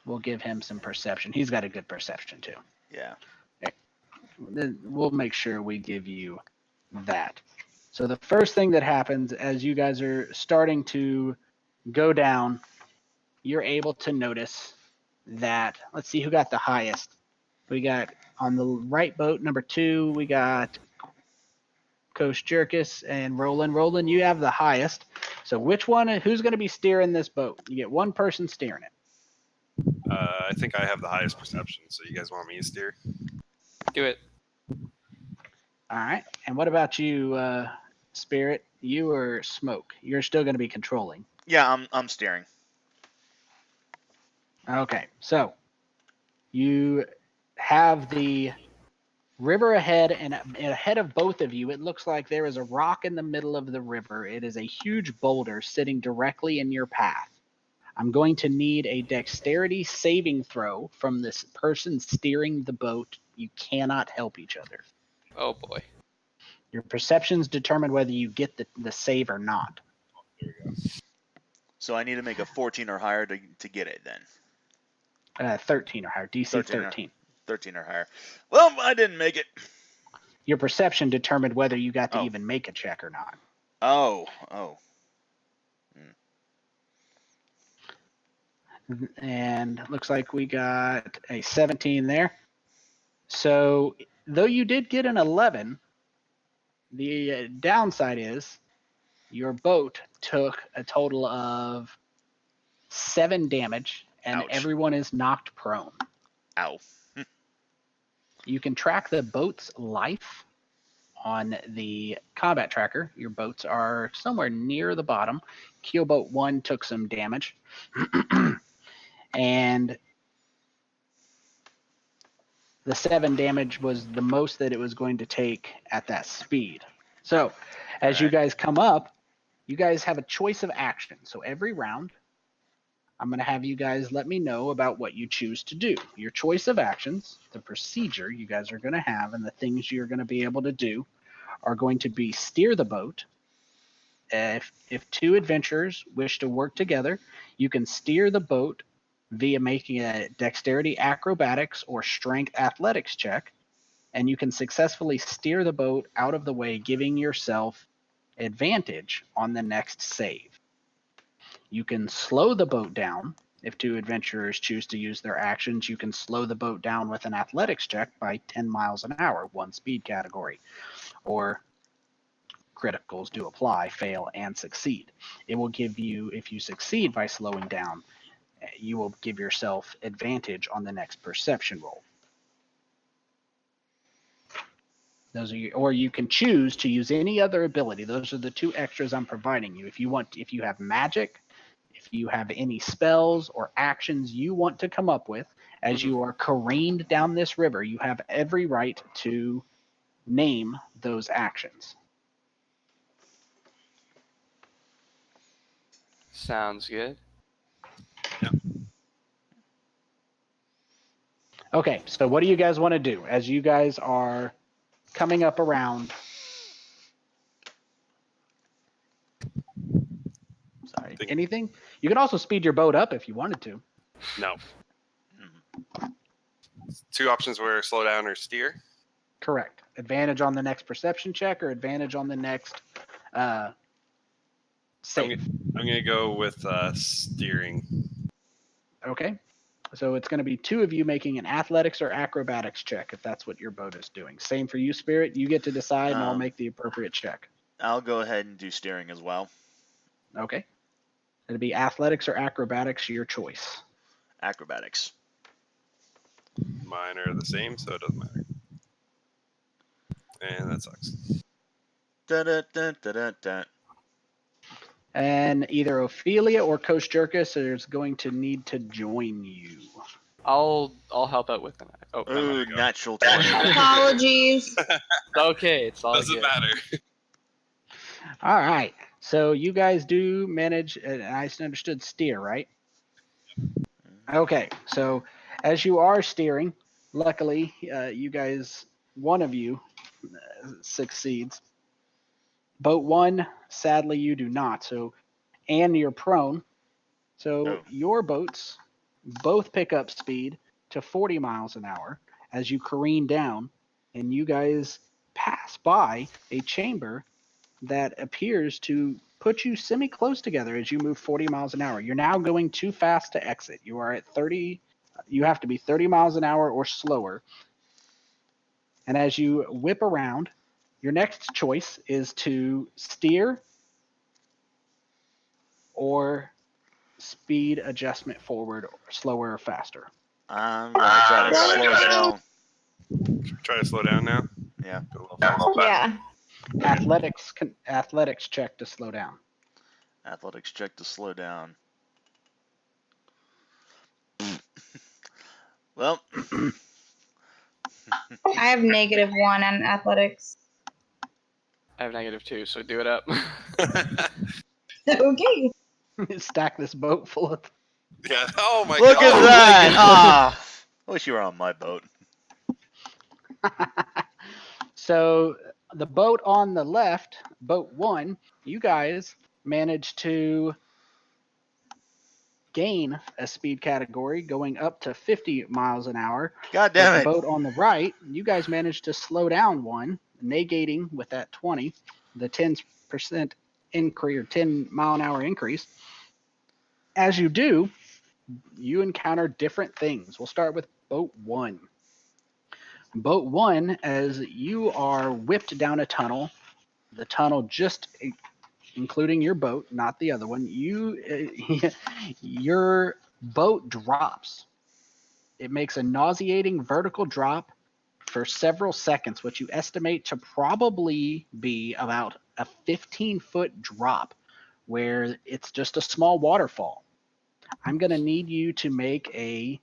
We'll give him some perception. He's got a good perception too. Yeah. Then we'll make sure we give you that. So the first thing that happens as you guys are starting to go down, you're able to notice that, let's see who got the highest. We got on the right boat, number 2, we got Kosjurkis and Rolen. Rolen, you have the highest. So who's going to be steering this boat? You get one person steering it. I think I have the highest perception, so you guys want me to steer? Do it. All right. And what about you, Spirit? You or Smoke? You're still going to be controlling. Yeah, I'm steering. Okay. So you have the river ahead, and ahead of both of you, it looks like there is a rock in the middle of the river. It is a huge boulder sitting directly in your path. I'm going to need a dexterity saving throw from this person steering the boat. You cannot help each other. Oh boy. Your perceptions determine whether you get the save or not. There we go. So I need to make a 14 or higher to get it then. 13 or higher. DC 13. 13 or higher. Well, I didn't make it. Your perception determined whether you got to even make a check or not. Oh. And looks like we got a 17 there. So though you did get an 11, the downside is your boat took a total of 7 damage, and Ouch. everyone is knocked prone. Ow. You can track the boat's life on the combat tracker. Your boats are somewhere near the bottom. Keelboat 1 took some damage. And the 7 damage was the most that it was going to take at that speed. So as you guys come up, you guys have a choice of action. So every round, I'm going to have you guys let me know about what you choose to do. Your choice of actions, the procedure you guys are going to have, and the things you're going to be able to do are going to be steer the boat. If two adventurers wish to work together, you can steer the boat via making a dexterity acrobatics or strength athletics check, and you can successfully steer the boat out of the way, giving yourself advantage on the next save. You can slow the boat down. If two adventurers choose to use their actions, you can slow the boat down with an athletics check by 10 miles an hour, one speed category, or criticals do apply, fail, and succeed. It will give you, if you succeed by slowing down, you will give yourself advantage on the next perception roll. Those are or you can choose to use any other ability. Those are the two extras I'm providing you. If you have magic, if you have any spells or actions you want to come up with as you are careened down this river, you have every right to name those actions. Sounds good. Okay, so what do you guys want to do as you guys are coming up around? Sorry. Anything? You can also speed your boat up if you wanted to. No. Two options were slow down or steer. Correct. Advantage on the next perception check or advantage on the next save. I'm going to go with steering. Okay. So it's going to be two of you making an athletics or acrobatics check if that's what your boat is doing. Same for you, Spirit. You get to decide, and I'll make the appropriate check. I'll go ahead and do steering as well. Okay. It'll be athletics or acrobatics, your choice. Acrobatics. Mine are the same, so it doesn't matter. And that sucks. Dun, dun, dun, dun, dun, dun. And either Ophelia or Kosjurkis is going to need to join you. I'll help out with an. Oh, Ooh, natural 20. Apologies. okay, it's all Doesn't good. matter. All right. So you guys do manage, and I understood steer, right? Okay. So as you are steering, luckily, you guys, one of you succeeds. Boat one, sadly, you do not. So, and you're prone. So your boats both pick up speed to 40 miles an hour as you careen down, and you guys pass by a chamber that appears to put you semi-close together as you move 40 miles an hour. You're now going too fast to exit. You are at 30. You have to be 30 miles an hour or slower. And as you whip around, your next choice is to steer or speed adjustment forward, or slower or faster. I'm going to try to slow it down. Try to slow down now. Yeah. Go a little fast. Yeah. Athletics check to slow down. Athletics check to slow down. Well. I have -1 on athletics. I have -2, so do it up. Okay. Stack this boat full of. Yeah. Oh my Look god. at that! Ah, I wish you were on my boat. So the boat on the left, boat one, you guys managed to gain a speed category going up to 50 miles an hour. God damn The it. boat on the right, you guys managed to slow down one, negating with that 20, the 10% increase or 10 mile an hour increase. As you do, you encounter different things. We'll start with boat one. Boat one, as you are whipped down a tunnel, the tunnel just including your boat, not the other one, your boat drops. It makes a nauseating vertical drop for several seconds, which you estimate to probably be about a 15-foot drop where it's just a small waterfall. I'm going to need you to make a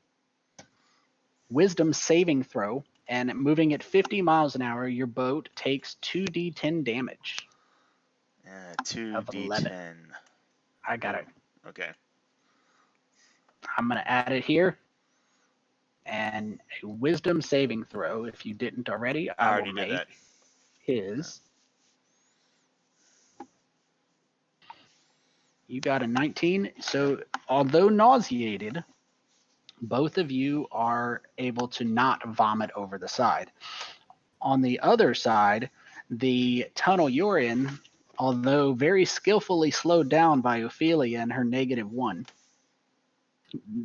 wisdom saving throw, and moving at 50 miles an hour, your boat takes 2d10 damage. 2d10. I got it. Okay. I'm going to add it here. And a wisdom saving throw, if you didn't already, I I already will did make that. his. You got a 19. So although nauseated, both of you are able to not vomit over the side. On the other side, the tunnel you're in, although very skillfully slowed down by Ophelia and her -1,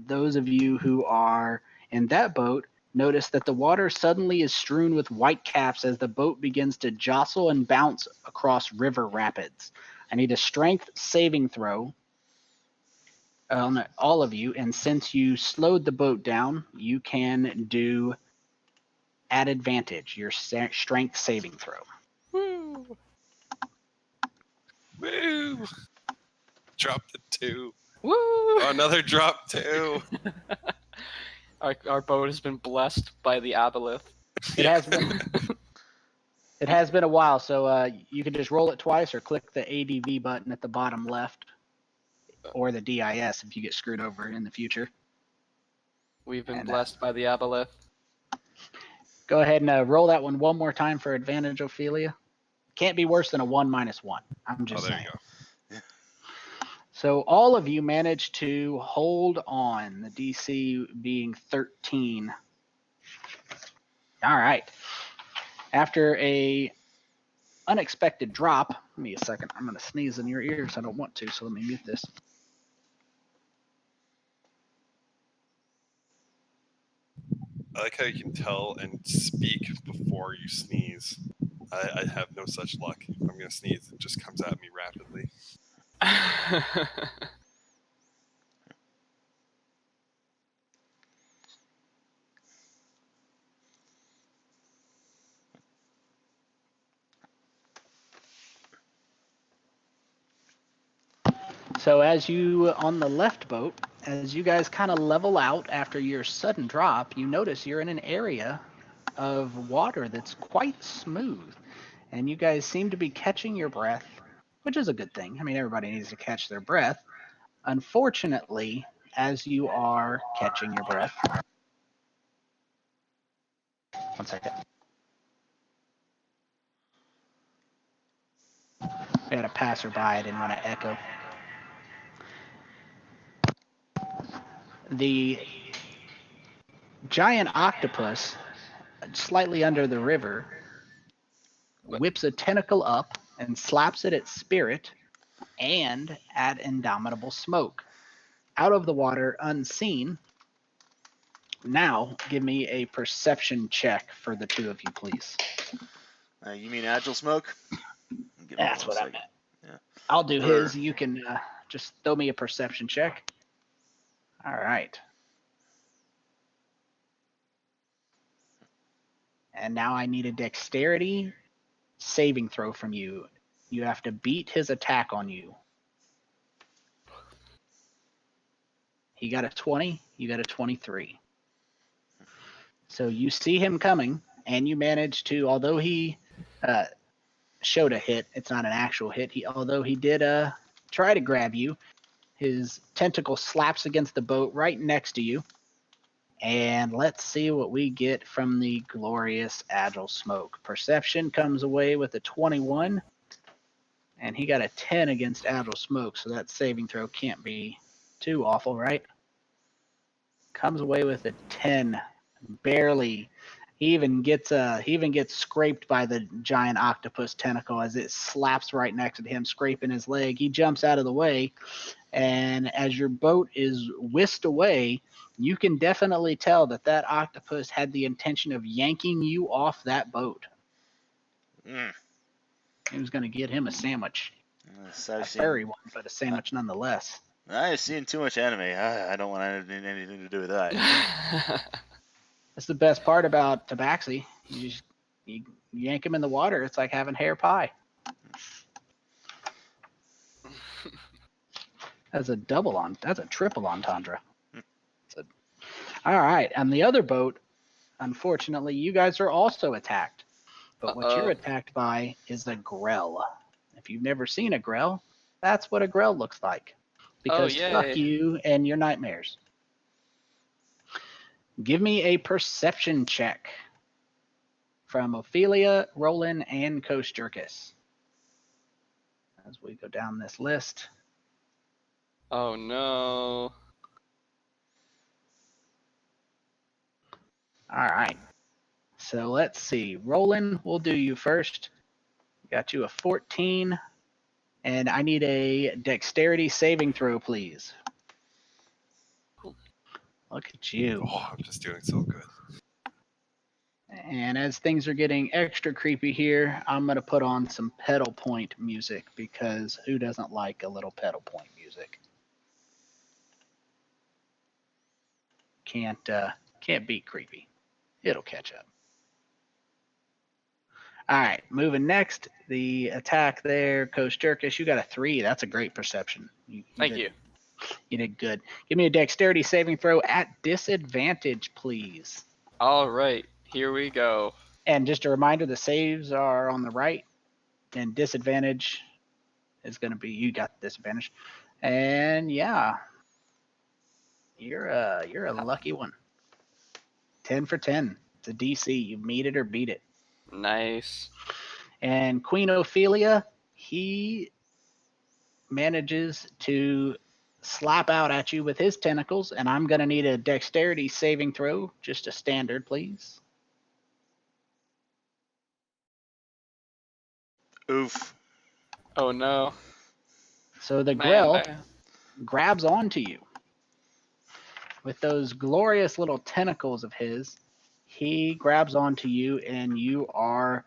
those of you who are in that boat notice that the water suddenly is strewn with white caps as the boat begins to jostle and bounce across river rapids. I need a strength saving throw on all of you, and since you slowed the boat down, you can do at advantage your strength saving throw. Woo! Woo! Drop the 2. Woo! Oh, another drop 2. Our boat has been blessed by the aboleth. It has been. It has been a while, so you can just roll it twice or click the ADV button at the bottom left, or the DIS if you get screwed over in the future. We've been And, blessed by the aboleth. Go ahead and roll that one more time for advantage, Ophelia. Can't be worse than a 1 - 1. I'm just there saying. you go. So all of you managed to hold on, the DC being 13. All right. After a unexpected drop, give me a second. I'm going to sneeze in your ears. I don't want to, so let me mute this. I like how you can tell and speak before you sneeze. I have no such luck. If I'm going to sneeze, it just comes at me rapidly. So as you, on the left boat, as you guys kind of level out after your sudden drop, you notice you're in an area of water that's quite smooth. And you guys seem to be catching your breath, which is a good thing. I mean, everybody needs to catch their breath. Unfortunately, as you are catching your breath, one second. I had a passerby. I didn't want to echo. The giant octopus, slightly under the river, whips a tentacle up and slaps it at Spirit and at Indomitable Smoke. Out of the water, unseen. Now, give me a perception check for the two of you, please. You mean Agile Smoke? That's what I meant. Yeah. I'll do his. You can just throw me a perception check. All right. And now I need a dexterity saving throw from you. You have to beat his attack on you. He got a 20. You got a 23. So you see him coming, and you manage to, although he showed a hit, it's not an actual hit. Although he did try to grab you, his tentacle slaps against the boat right next to you. And let's see what we get from the glorious Agile Smoke. Perception comes away with a 21, and he got a 10 against Agile Smoke, so that saving throw can't be too awful, right? Comes away with a 10, barely. He even gets scraped by the giant octopus tentacle as it slaps right next to him, scraping his leg. He jumps out of the way, and as your boat is whisked away, you can definitely tell that octopus had the intention of yanking you off that boat. He was going to get him a sandwich. A furry one, but a sandwich nonetheless. I've seen too much anime. I don't want anything to do with that. That's the best part about Tabaxi. You yank him in the water, it's like having hair pie. That's a triple entendre. All right, on the other boat, unfortunately, you guys are also attacked. But what you're attacked by is a grell. If you've never seen a grell, that's what a grell looks like. Because fuck you and your nightmares. Give me a perception check from Ophelia, Rolen, and Kosjurkis as we go down this list. Oh no. All right. So let's see. Rolen, we'll do you first. Got you a 14. And I need a dexterity saving throw, please. Look at you. Oh, I'm just doing so good. And as things are getting extra creepy here, I'm going to put on some pedal point music because who doesn't like a little pedal point music? Can't beat creepy. It'll catch up. All right, moving next. The attack there, Kosjurkis, you got a 3. That's a great perception. Thank you. You did good. Give me a dexterity saving throw at disadvantage, please. All right, here we go. And just a reminder, the saves are on the right, and disadvantage is going to be, you got disadvantage. And yeah, you're a lucky one. 10 for 10. It's a DC. You meet it or beat it. Nice. And Queen Ophelia, he manages to slap out at you with his tentacles, and I'm going to need a dexterity saving throw, just a standard, please. Oof. Oh no. So the Man, grill grabs onto you. With those glorious little tentacles of his, he grabs onto you and you are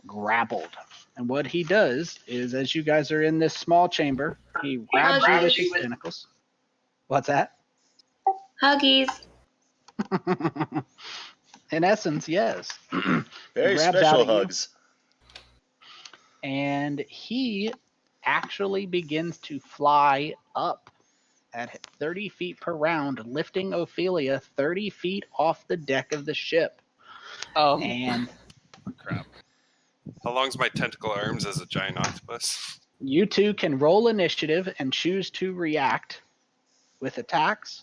grappled. And what he does is, as you guys are in this small chamber, he grabs you with his tentacles. What's that? Huggies. In essence, yes. Very grabs special out at you. hugs. And he actually begins to fly up at 30 feet per round, lifting Ophelia 30 feet off the deck of the ship. And Crap. How long's my tentacle arms as a giant octopus? you two can roll initiative and choose to react with attacks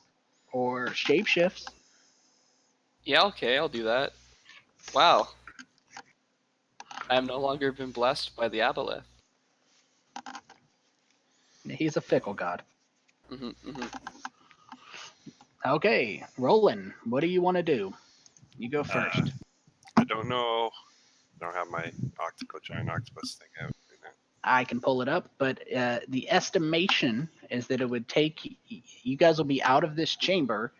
or shapeshifts. Yeah, okay, I'll do that. Wow. I have no longer been blessed by the aboleth. He's a fickle god. Mm-hmm. Okay, Rolen, what do you want to do? You go first. I don't know. I don't have my giant octopus thing out right now. I can pull it up, but the estimation is that it would take, you guys will be out of this chamber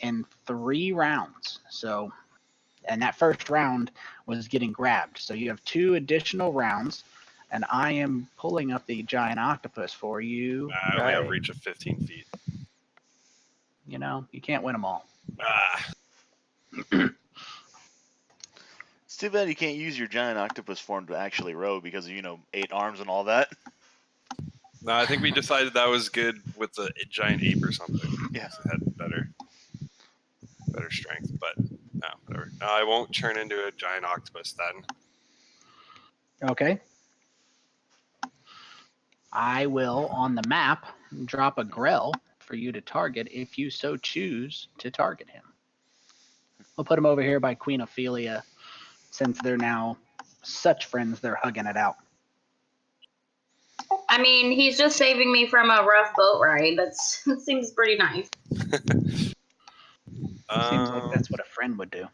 in 3 rounds. So, and that first round was getting grabbed. So you have 2 additional rounds, and I am pulling up the giant octopus for you. I only have reach of 15 feet. You know, you can't win them all. It's too bad you can't use your giant octopus form to actually row because of, 8 arms and all that. No, I think we decided that was good with the giant ape or something. Yeah. It had better strength, but no, whatever. No, I won't turn into a giant octopus then. Okay. I will, on the map, drop a grell for you to target if you so choose to target him. We'll put him over here by Queen Ophelia, since they're now such friends, they're hugging it out. I mean, he's just saving me from a rough boat ride. That seems pretty nice. Seems like that's what a friend would do.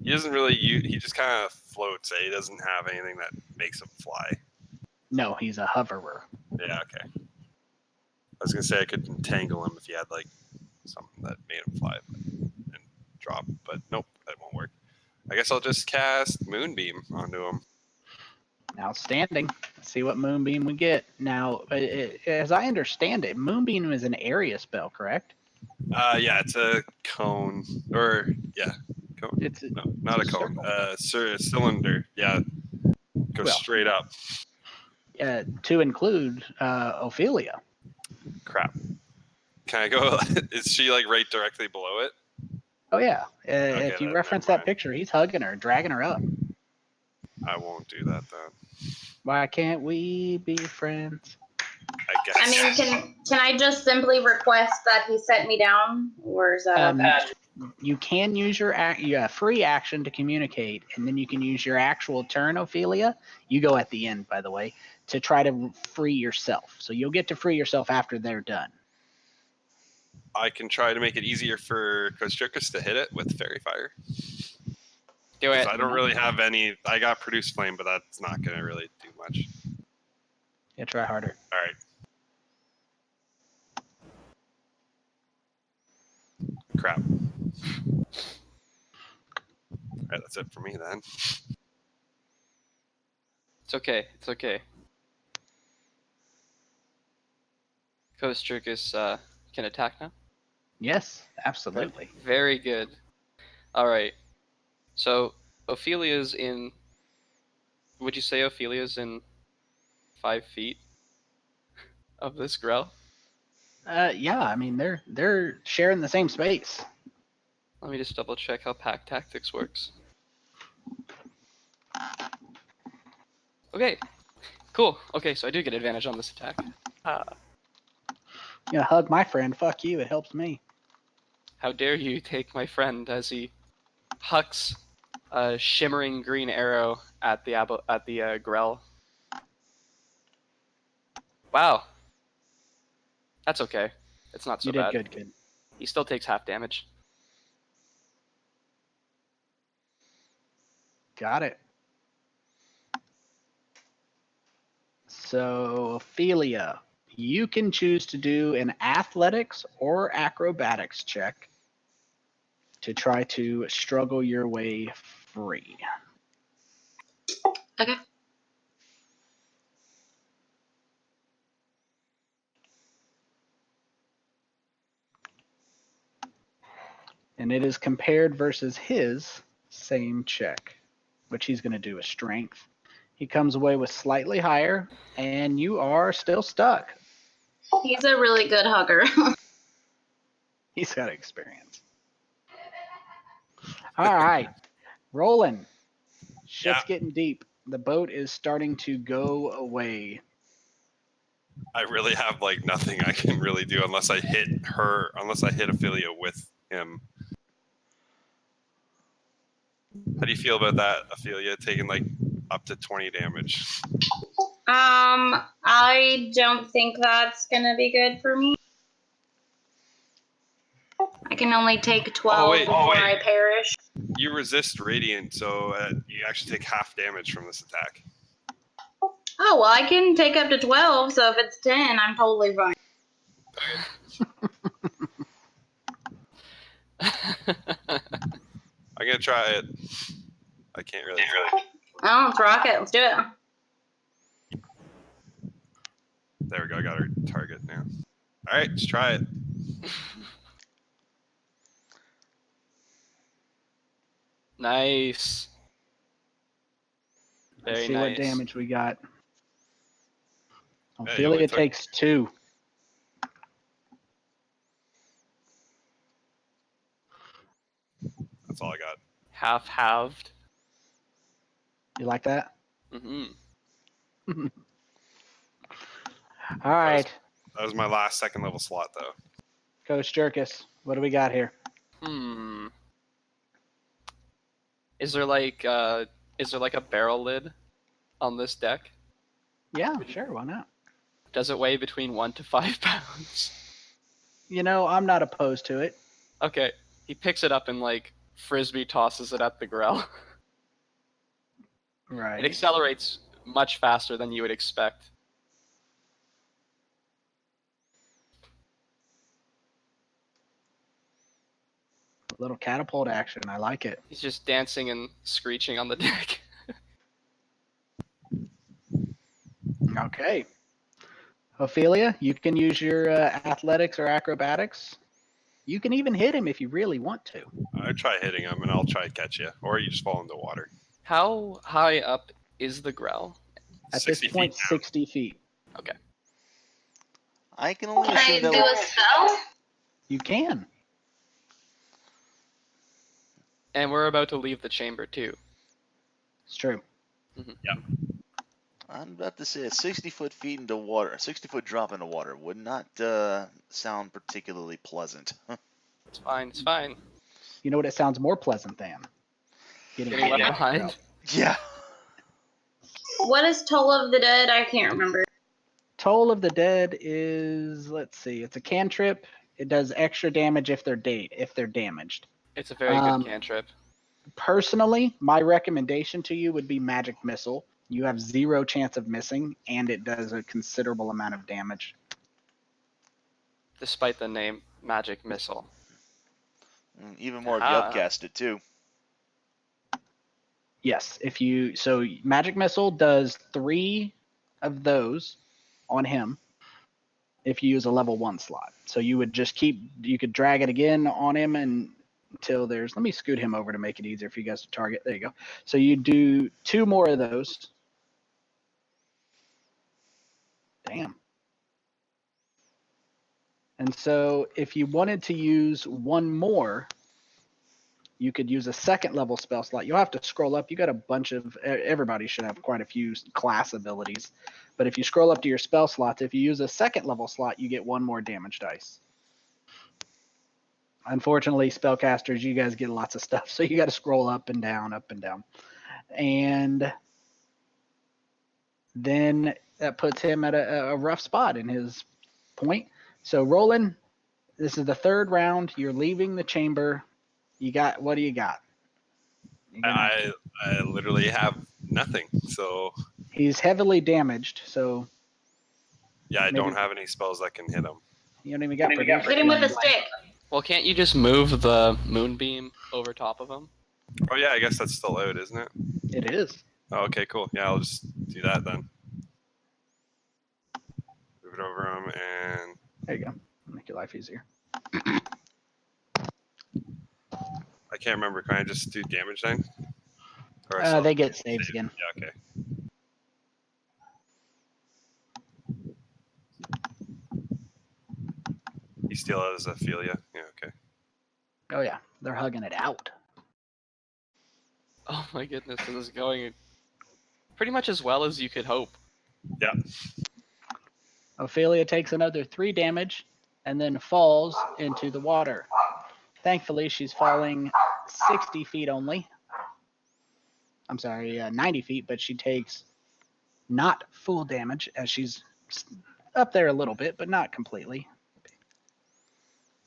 He doesn't really. He just kind of floats. He doesn't have anything that makes him fly. No, he's a hoverer. Yeah, okay. I was gonna say I could entangle him if he had like something that made him fly and drop, but nope, that won't work. I guess I'll just cast Moonbeam onto him. Outstanding. Let's see what Moonbeam we get. Now, as I understand it, Moonbeam is an area spell, correct? Yeah, it's a cone, or yeah, cone. No, not a cone. Cylinder. Yeah, goes straight up. To include Ophelia. Crap. Can I go? Is she like right directly below it? Oh yeah. Okay, if you then reference never that mind. picture, he's hugging her, dragging her up. I won't do that then. Why can't we be friends? I guess. I mean, can I just simply request that he set me down, or is that You can use your free action to communicate, and then you can use your actual turn, Ophelia. You go at the end, by the way, to try to free yourself. So you'll get to free yourself after they're done. I can try to make it easier for Kosjurkis to hit it with Fairy Fire. Do it. I don't really have any. I got Produce Flame, but that's not going to really do much. Yeah, try harder. All right. Crap. All right, that's it for me then. It's okay. It's okay. Kosjurkis can attack now. Yes, absolutely. Very good. All right. So Ophelia's in. Would you say Ophelia's in 5 feet of this grell? Yeah, I mean they're sharing the same space. Let me just double check how pack tactics works. Okay, cool. Okay, so I do get advantage on this attack. You know, hug my friend. Fuck you. It helps me. How dare you take my friend as he hucks a shimmering green arrow at the grell. Wow. That's okay. It's not so You did bad. good. He still takes half damage. Got it. So, Ophelia, you can choose to do an athletics or acrobatics check to try to struggle your way free. Okay. And it is compared versus his same check, which he's going to do a strength. He comes away with slightly higher, and you are still stuck. He's a really good hugger. He's got experience. All right. Rolen. Shit's getting deep. The boat is starting to go away. I really have like nothing I can really do unless I hit Ophelia with him. How do you feel about that, Ophelia, taking like up to 20 damage? I don't think that's gonna be good for me. I can only take 12 before I perish. You resist radiant, so you actually take half damage from this attack. Oh, well, I can take up to 12, so if it's 10, I'm totally fine. I'm gonna try it. I can't really. Oh, let's rock it. Let's do it. There we go. I got our target now. All right, let's try it. Nice. Very Let's see nice. what damage we got. Hey, Ophelia takes 2. That's all I got. Halved. You like that? Mm-hmm. All right. That was my last second level slot, though. Kosjurkis, what do we got here? Is there like a barrel lid on this deck? Yeah, sure. Why not? Does it weigh between 1 to 5 pounds? You know, I'm not opposed to it. Okay. He picks it up and like frisbee tosses it at the grell. Right. It accelerates much faster than you would expect. A little catapult action. I like it. He's just dancing and screeching on the deck. Okay. Ophelia, you can use your athletics or acrobatics. You can even hit him if you really want to. I try hitting him, and I'll try to catch you, or you just fall into water. How high up is the grell? At this point, 60 feet. Okay. I can only Can I assume do that. a spell? You can. And we're about to leave the chamber too. It's true. Mm-hmm. Yeah. I'm about to say a 60-foot feet into water, a 60-foot drop into water would not sound particularly pleasant. It's fine. It's fine. You know what it sounds more pleasant than? Getting Getting left hit. behind. Yeah. What is Toll of the Dead? I can't remember. Toll of the Dead is, let's see, it's a cantrip. It does extra damage if they're damaged. It's a very good cantrip. Personally, my recommendation to you would be Magic Missile. You have 0 chance of missing, and it does a considerable amount of damage. Despite the name Magic Missile. Even more if you upcast it too. Yes, so Magic Missile does 3 of those on him if you use a level 1 slot. So you would just you could drag it again on him until let me scoot him over to make it easier for you guys to target. There you go. So you do 2 more of those. Damn. And so if you wanted to use 1 more, you could use a 2nd level spell slot. You'll have to scroll up. You got a bunch of, everybody should have quite a few class abilities. But if you scroll up to your spell slots, if you use a 2nd level slot, you get 1 more damage dice. Unfortunately, spellcasters, you guys get lots of stuff. So you got to scroll up and down, up and down. And then that puts him at a rough spot in his point. So Rolen, this is the 3rd round. You're leaving the chamber. What do you got? I literally have nothing. So He's heavily damaged, so yeah, I maybe don't have any spells that can hit him. you don't even got Hit him with a stick. Well, can't you just move the moonbeam over top of him? Oh yeah, I guess that's still out, isn't it? It is. Oh, okay, cool. Yeah, I'll just do that then. Move it over him, and There you go. Make your life easier. I can't remember. Can I just do damage then? Or I still They get saves again. Yeah, okay. He still has Ophelia. Yeah, okay. Oh yeah, they're hugging it out. Oh my goodness, this is going pretty much as well as you could hope. Yeah. Ophelia takes another 3 damage and then falls into the water. Thankfully, she's falling 60 feet only. I'm sorry, 90 feet, but she takes not full damage as she's up there a little bit, but not completely.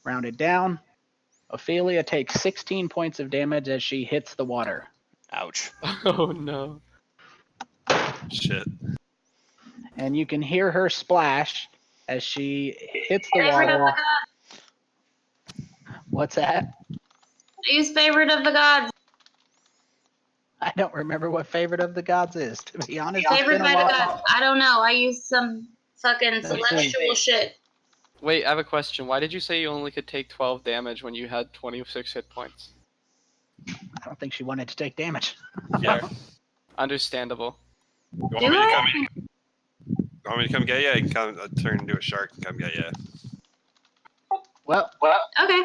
Rounded down, Ophelia takes 16 points of damage as she hits the water. Ouch. Oh no. Shit. And you can hear her splash as she hits the Favorite of the water. gods. What's that? Use favorite of the gods. I don't remember what favorite of the gods is, to be honest. Favorite It's by been a the while. gods. I don't know. I use some fucking celestial shit. Wait, I have a question. Why did you say you only could take 12 damage when you had 26 hit points? I don't think she wanted to take damage. Fair. Understandable. You want me to come get you? I can come turn into a shark and come get you. Well, Okay.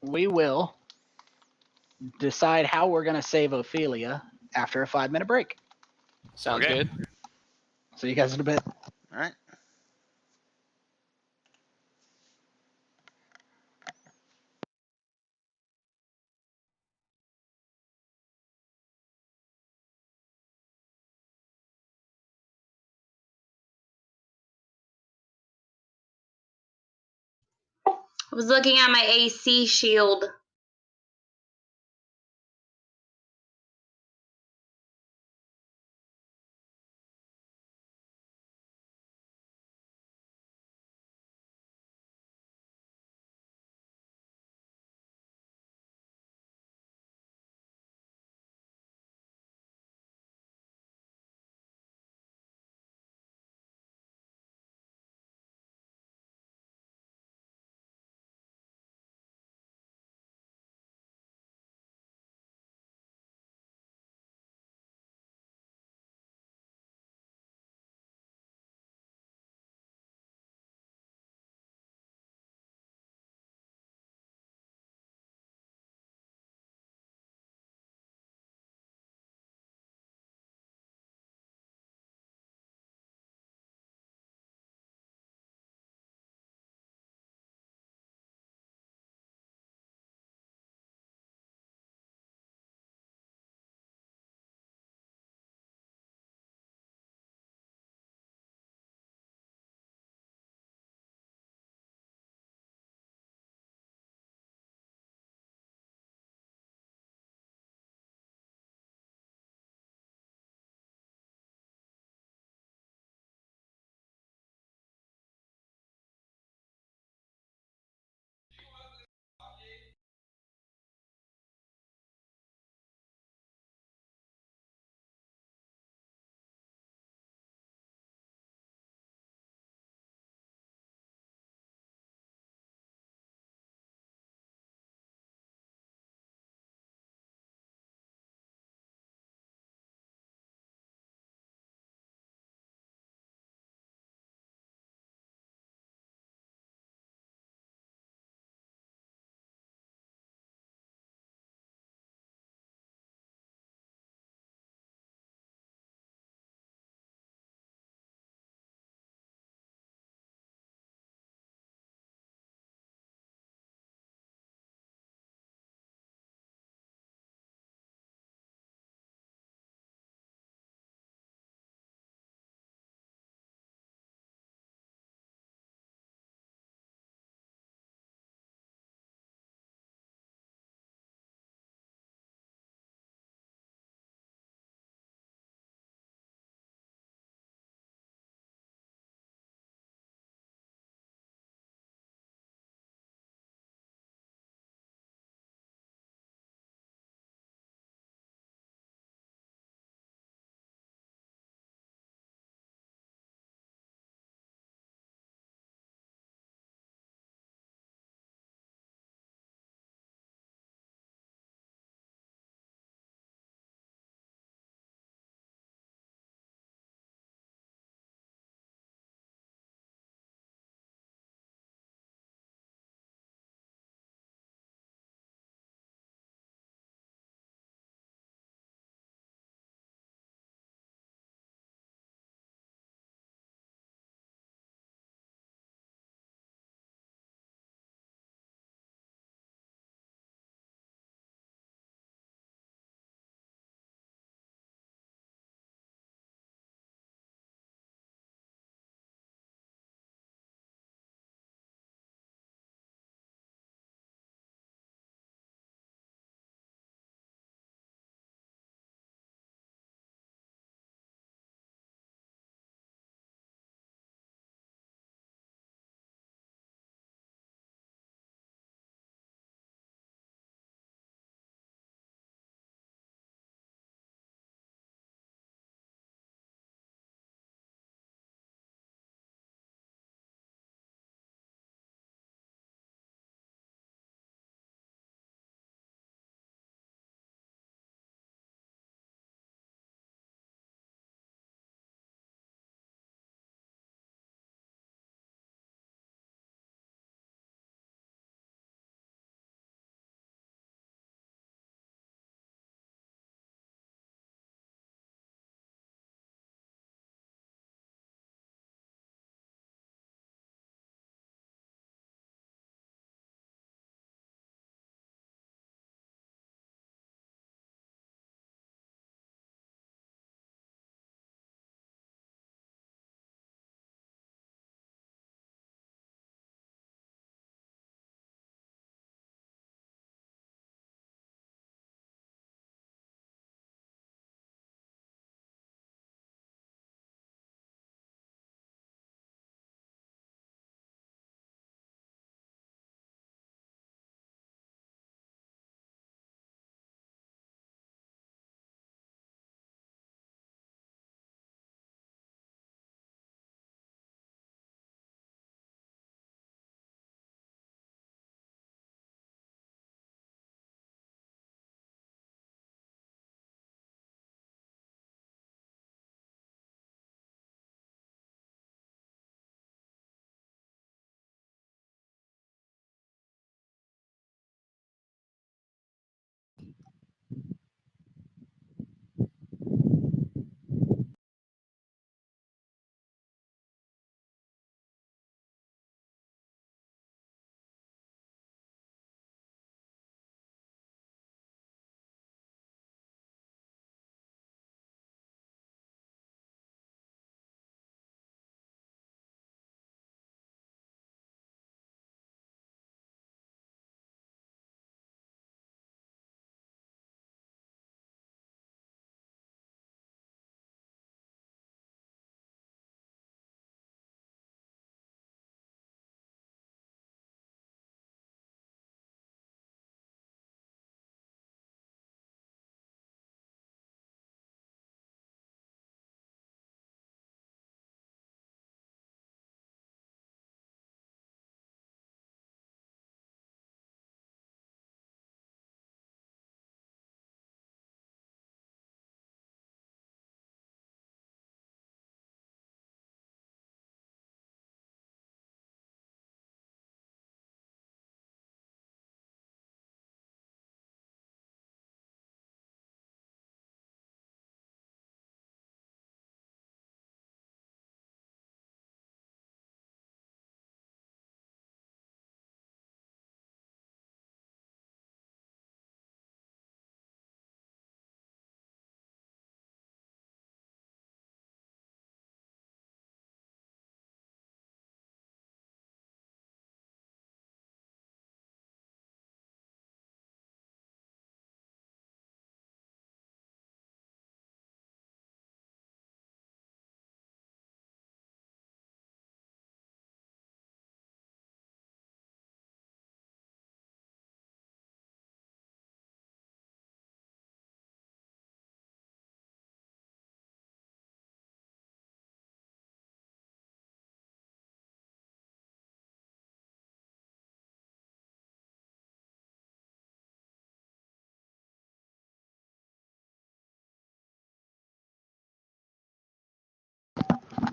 we will decide how we're going to save Ophelia after a 5-minute break. Sounds Okay. good. See you guys in a bit. All right. I was looking at my AC shield.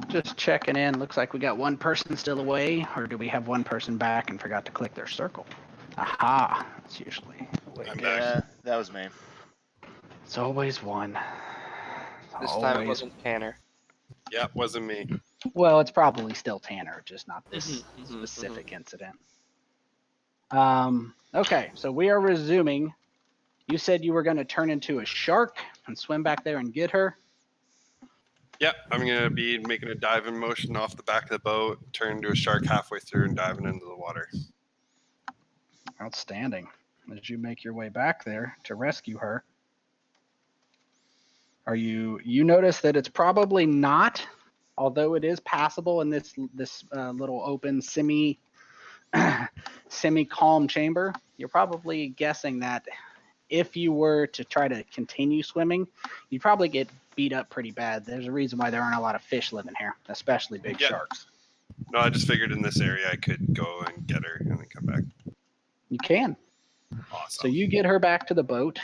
Just checking in. Looks like we got one person still away, or do we have one person back and forgot to click their circle? Aha! That's usually the way it I'm goes. back. Yeah, that was me. It's always one. This time it Always. wasn't Tanner. Yeah, wasn't me. Well, it's probably still Tanner, just not this Mhm, mhm, specific incident. Okay, so we are resuming. You said you were going to turn into a shark and swim back there and get her. Yep, I'm gonna be making a diving motion off the back of the boat, turn into a shark halfway through, and diving into the water. Outstanding. As you make your way back there to rescue her, you notice that it's probably not, although it is passable in this little open semi calm chamber. You're probably guessing that if you were to try to continue swimming, you'd probably get beat up pretty bad. There's a reason why there aren't a lot of fish living here, especially big Yeah. sharks. No, I just figured in this area I could go and get her and then come back. You can. Awesome. So you get her back to the boat,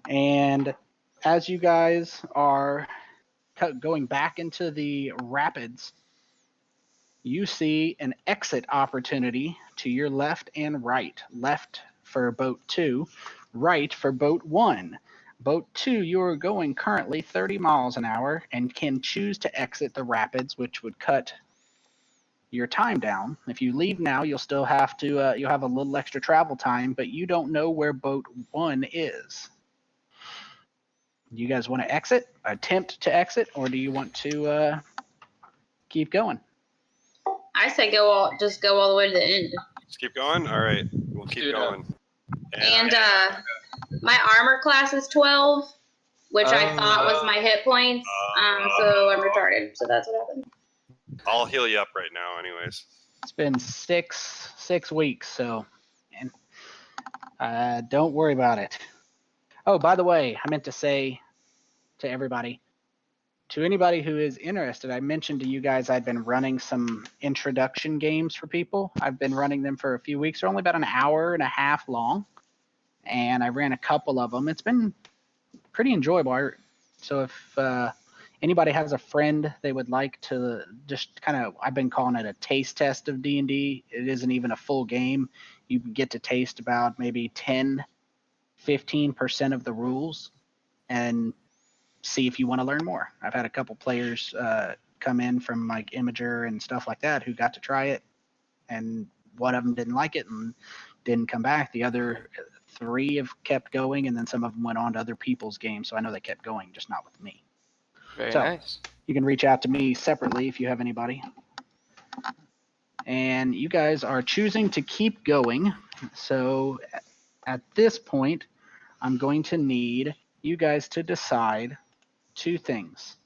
and as you guys are going back into the rapids, you see an exit opportunity to your left and right. Left for boat 2, right for boat 1. Boat 2, you are going currently 30 miles an hour and can choose to exit the rapids, which would cut your time down. If you leave now, you'll still have to, you'll have a little extra travel time, but you don't know where boat 1 is. Do you guys want to attempt to exit, or do you want to keep going? I say just go all the way to the end. Just keep going? All right, we'll keep Dude, going. And my armor class is 12, which I thought was my hit points. So I'm retarded. So that's what happened. I'll heal you up right now anyways. It's been six weeks, so and don't worry about it. Oh, by the way, I meant to say to everybody, to anybody who is interested, I mentioned to you guys I'd been running some introduction games for people. I've been running them for a few weeks. They're only about an hour and a half long, and I ran a couple of them. It's been pretty enjoyable. So if anybody has a friend they would like to just kind of, I've been calling it a taste test of D&D. It isn't even a full game. You get to taste about maybe 10-15% of the rules and see if you want to learn more. I've had a couple players come in from like Imager and stuff like that who got to try it, and one of them didn't like it and didn't come back. The other 3 have kept going, and then some of them went on to other people's games, so I know they kept going, just not with me. Very So, nice. You can reach out to me separately if you have anybody. And you guys are choosing to keep going. So at this point, I'm going to need you guys to decide 2 things.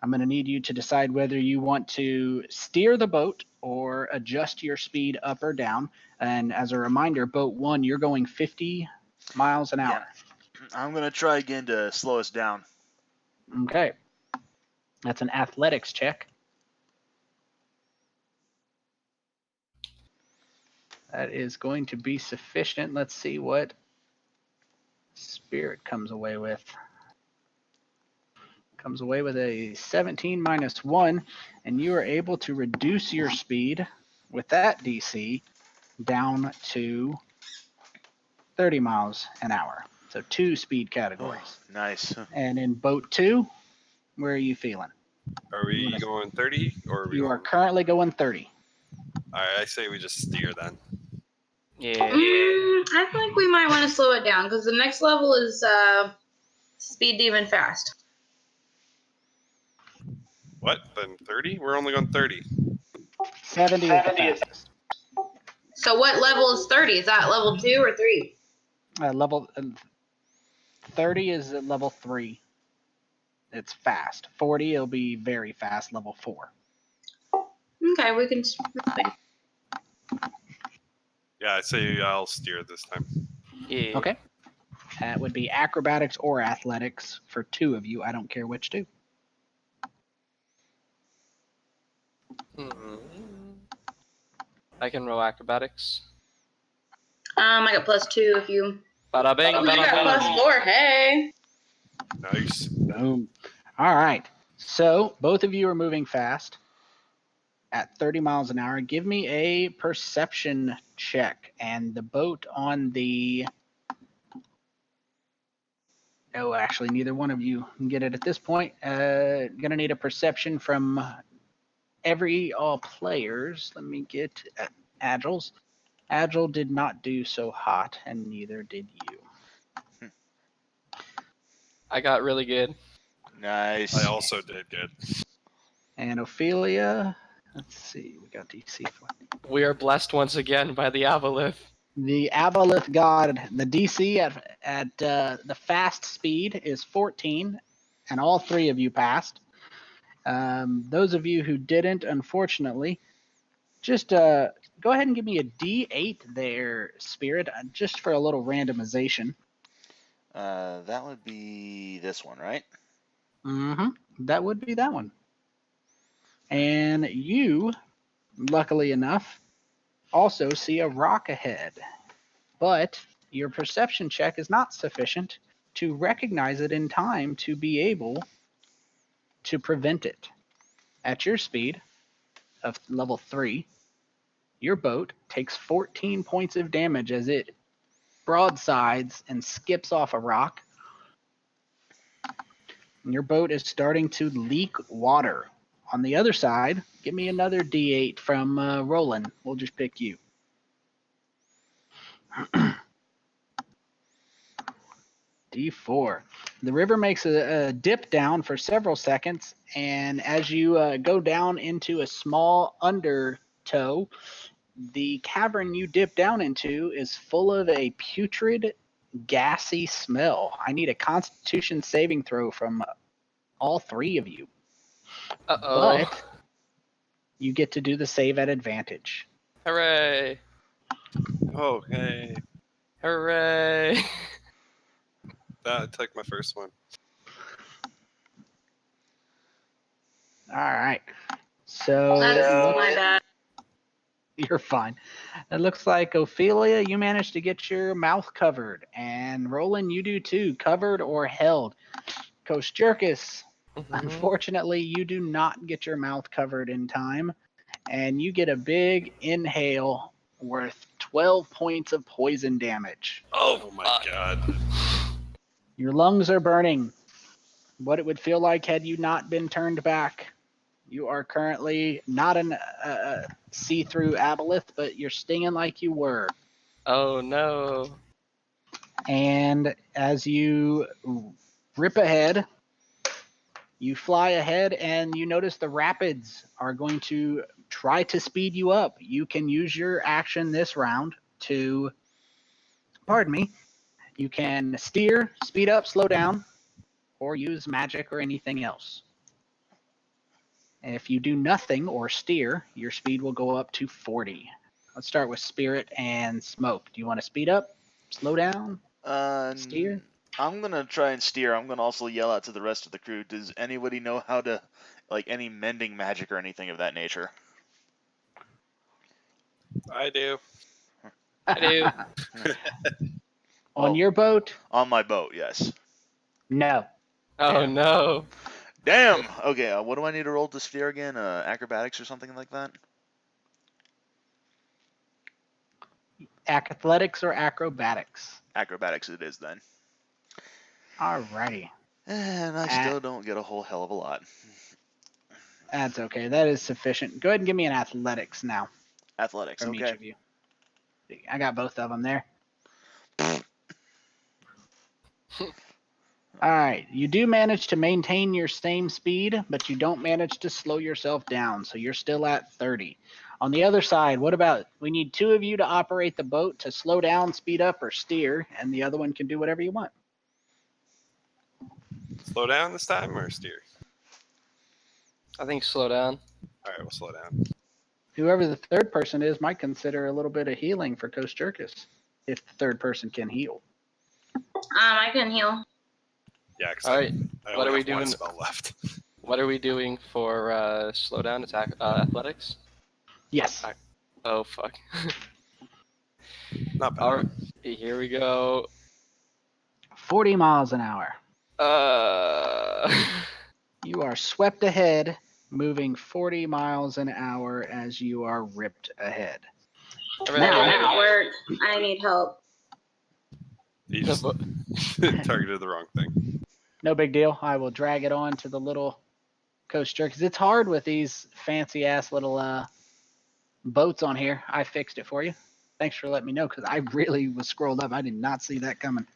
I'm going to need you to decide whether you want to steer the boat or adjust your speed up or down. And as a reminder, boat 1, you're going 50 miles an hour. I'm going to try again to slow us down. Okay. That's an athletics check. That is going to be sufficient. Let's see what Spirit comes away with. Comes away with a 17 minus 1, and you are able to reduce your speed with that DC down to 30 miles an hour. So 2 speed categories. Oh, nice. And in boat 2, where are you feeling? Are we going 30 or are we You going? are currently going 30. All right, I say we just steer then. Yeah. I think we might want to slow it down because the next level is speed demon fast. What? Then 30? We're only going 30. 70 is the fastest. So what level is 30? Is that level 2 or 3? Level 30 is at level 3. It's fast. 40, it'll be very fast, level 4. Okay, we can. Yeah, I say I'll steer this time. Yeah. Okay. That would be acrobatics or athletics for 2 of you. I don't care which 2. I can roll acrobatics. I got +2 if you. Bada bing, Oh, you bada got boom. +4. Hey. Nice. Boom. All right. So both of you are moving fast at 30 miles an hour. Give me a perception check. And the boat on the... Oh, actually, neither one of you can get it at this point. Gonna need a perception from all players. Let me get Agile's. Agile did not do so hot, and neither did you. I got really good. Nice. I also did good. And Ophelia, let's see, we got DC. We are blessed once again by the Aboleth. The Aboleth God, the DC at the fast speed is 14, and all three of you passed. Those of you who didn't, unfortunately, just go ahead and give me a D8 there, Spirit, just for a little randomization. That would be this one, right? Mm-hmm. That would be that one. And you, luckily enough, also see a rock ahead. But your perception check is not sufficient to recognize it in time to be able to prevent it. At your speed of level 3, your boat takes 14 points of damage as it broadsides and skips off a rock. And your boat is starting to leak water. On the other side, give me another D8 from Rolen. We'll just pick you. D4. The river makes a dip down for several seconds, and as you go down into a small undertow, the cavern you dip down into is full of a putrid, gassy smell. I need a Constitution saving throw from all three of you. Uh-oh. But you get to do the save at advantage. Hooray. Oh, hey. Hooray. I took my first one. All right. So My bad. you're fine. It looks like Ophelia, you managed to get your mouth covered, and Roland, you do too, covered or held. Kosjurkis, unfortunately, you do not get your mouth covered in time, and you get a big inhale worth 12 points of poison damage. Oh my god. Your lungs are burning. What it would feel like had you not been turned back. You are currently not an see-through aboleth, but you're stinging like you were. Oh no. And as you rip ahead, you fly ahead and you notice the rapids are going to try to speed you up. You can use your action this round to, pardon me, you can steer, speed up, slow down, or use magic or anything else. If you do nothing or steer, your speed will go up to 40. Let's start with Spirit and Smoke. Do you want to speed up, slow down, steer? I'm gonna try and steer. I'm gonna also yell out to the rest of the crew. Does anybody know how to, like, any mending magic or anything of that nature? I do. I do. On your boat? On my boat, yes. No. Oh no. Damn. Okay. What do I need to roll to steer again? Acrobatics or something like that? Athletics or acrobatics? Acrobatics it is then. Alrighty. And I still don't get a whole hell of a lot. That's okay. That is sufficient. Go ahead and give me an athletics now. Athletics, From each okay. of you. I got both of them there. All right. You do manage to maintain your same speed, but you don't manage to slow yourself down. So you're still at 30. On the other side, what about, we need two of you to operate the boat to slow down, speed up, or steer, and the other one can do whatever you want. Slow down this time or steer? I think slow down. All right, we'll slow down. Whoever the third person is might consider a little bit of healing for Kosjurkis, if the third person can heal. I can heal. Yeah, because All right. I What only are we have one doing? spell left. What are we doing for slow down attack athletics? Yes. Oh fuck. Not bad. All right. Here we go. 40 miles an hour. You are swept ahead, moving 40 miles an hour as you are ripped ahead. That worked. I need help. You just targeted the wrong thing. No big deal. I will drag it on to the little coaster because it's hard with these fancy ass little boats on here. I fixed it for you. Thanks for letting me know because I really was scrolled up. I did not see that coming.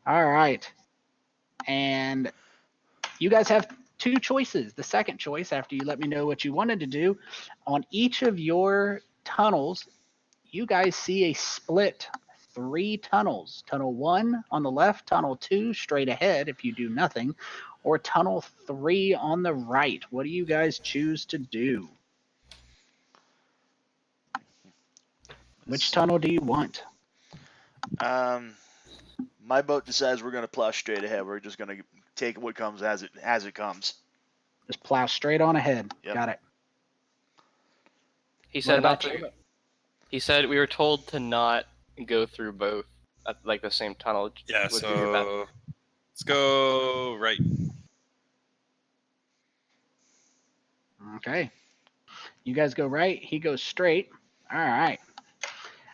All right. And you guys have two choices. The second choice, after you let me know what you wanted to do, on each of your tunnels, you guys see a split 3 tunnels. Tunnel 1 on the left, tunnel 2 straight ahead if you do nothing, or tunnel 3 on the right. What do you guys choose to do? Which tunnel do you want? My boat decides we're going to plow straight ahead. We're just going to take what comes as it comes. Just plow straight on ahead. Yep. Got it. He said about not you? to. He said we were told to not go through both at like the same tunnel. Yeah, Would you hear that? so let's go right. Okay. You guys go right. He goes straight. All right.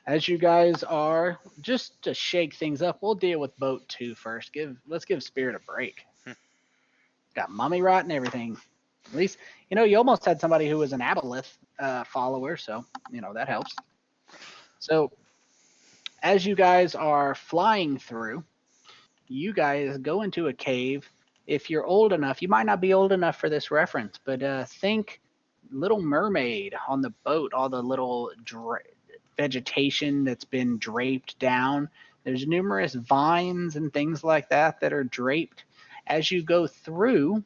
As you guys are, just to shake things up, we'll deal with boat 2 first. Let's give Spirit a break. Got mummy rot and everything. At least, you almost had somebody who was an Aboleth follower, so, that helps. So, as you guys are flying through, you guys go into a cave. If you're old enough, you might not be old enough for this reference, but think Little Mermaid on the boat, all the little vegetation that's been draped down. There's numerous vines and things like that are draped. As you go through,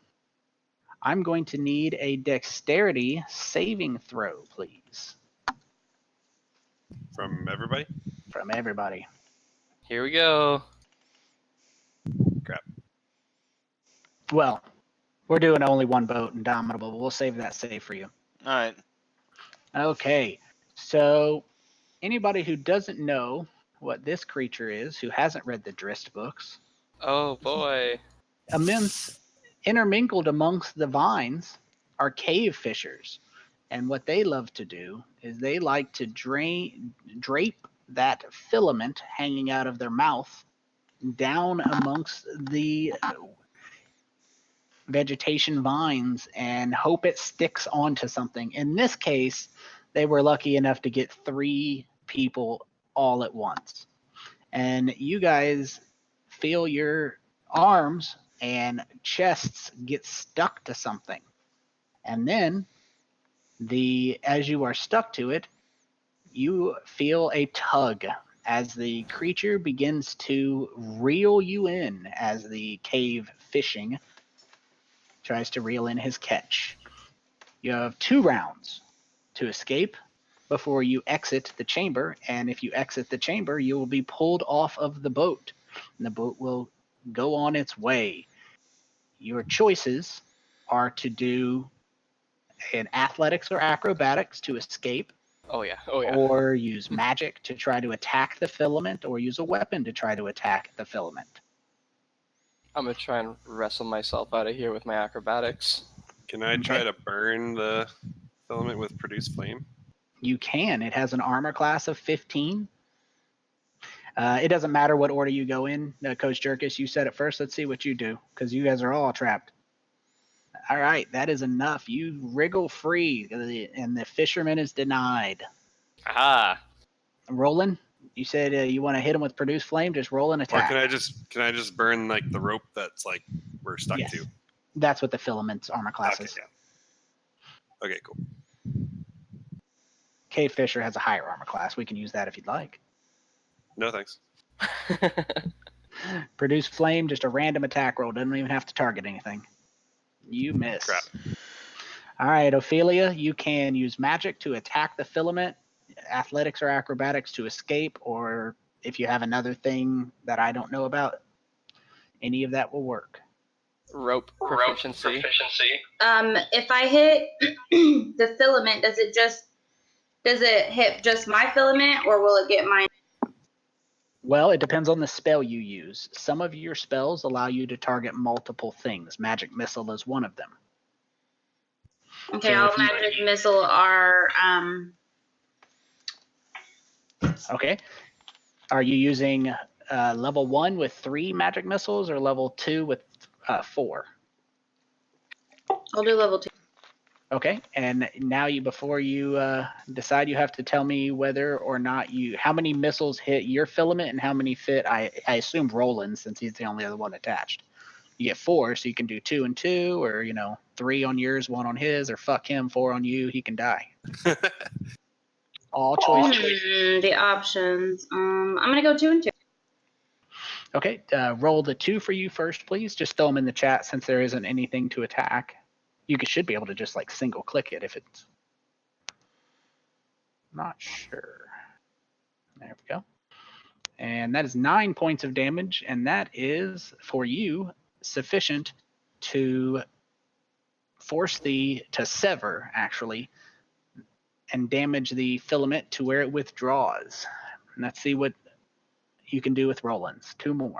I'm going to need a dexterity saving throw, please. From everybody? From everybody. Here we go. Crap. Well, we're doing only one boat, Indomitable, but we'll save that save for you. All right. Okay, so anybody who doesn't know what this creature is, who hasn't read the Drist books, Oh boy. Intermingled amongst the vines are cave fishers. And what they love to do is they like to drape that filament hanging out of their mouth down amongst the vegetation vines and hope it sticks onto something. In this case, they were lucky enough to get 3 people all at once. And you guys feel your arms and chests get stuck to something. And then as you are stuck to it, you feel a tug as the creature begins to reel you in as the cave fishing tries to reel in his catch. You have 2 rounds to escape before you exit the chamber, and if you exit the chamber, you will be pulled off of the boat, and the boat will go on its way. Your choices are to do an athletics or acrobatics to escape, Oh yeah. or use magic to try to attack the filament, or use a weapon to try to attack the filament. I'm gonna try and wrestle myself out of here with my acrobatics. Can I try to burn the filament with produce flame? You can. It has an armor class of 15. It doesn't matter what order you go in. Kosjurkis, you said it first. Let's see what you do, because you guys are all trapped. All right, that is enough. You wriggle free, and the fisherman is denied. Aha. Rolen, you said you want to hit him with produce flame. Just roll an Or attack. can I just burn like the rope that's like we're stuck Yes. to? That's what the filament's armor class is. Yeah. Okay, cool. Cave Fisher has a higher armor class. We can use that if you'd like. No thanks. Produce flame, just a random attack roll. Doesn't even have to target anything. You miss. Crap. All right, Ophelia, you can use magic to attack the filament, athletics or acrobatics to escape, or if you have another thing that I don't know about, any of that will work. Rope proficiency. If I hit the filament, does it hit just my filament, or will it get mine? Well, it depends on the spell you use. Some of your spells allow you to target multiple things. Magic Missile is one of them. Okay, So all if you- magic missile are Okay. Are you using level 1 with 3 magic missiles or level 2 with 4? I'll do level 2. Okay. And now before you decide, you have to tell me whether or not how many missiles hit your filament and how many fit, I assume Rolen, since he's the only other one attached. You get 4, so you can do 2 and 2, or 3 on yours, 1 on his, or fuck him, 4 on you. He can die. All choice. The options. I'm gonna go 2 and 2. Okay, roll the 2 for you first, please. Just throw them in the chat since there isn't anything to attack. You should be able to just like single click it if it's not sure. There we go. And that is 9 points of damage, and that is for you sufficient to to sever actually and damage the filament to where it withdraws. And let's see what you can do with Roland's. 2 more.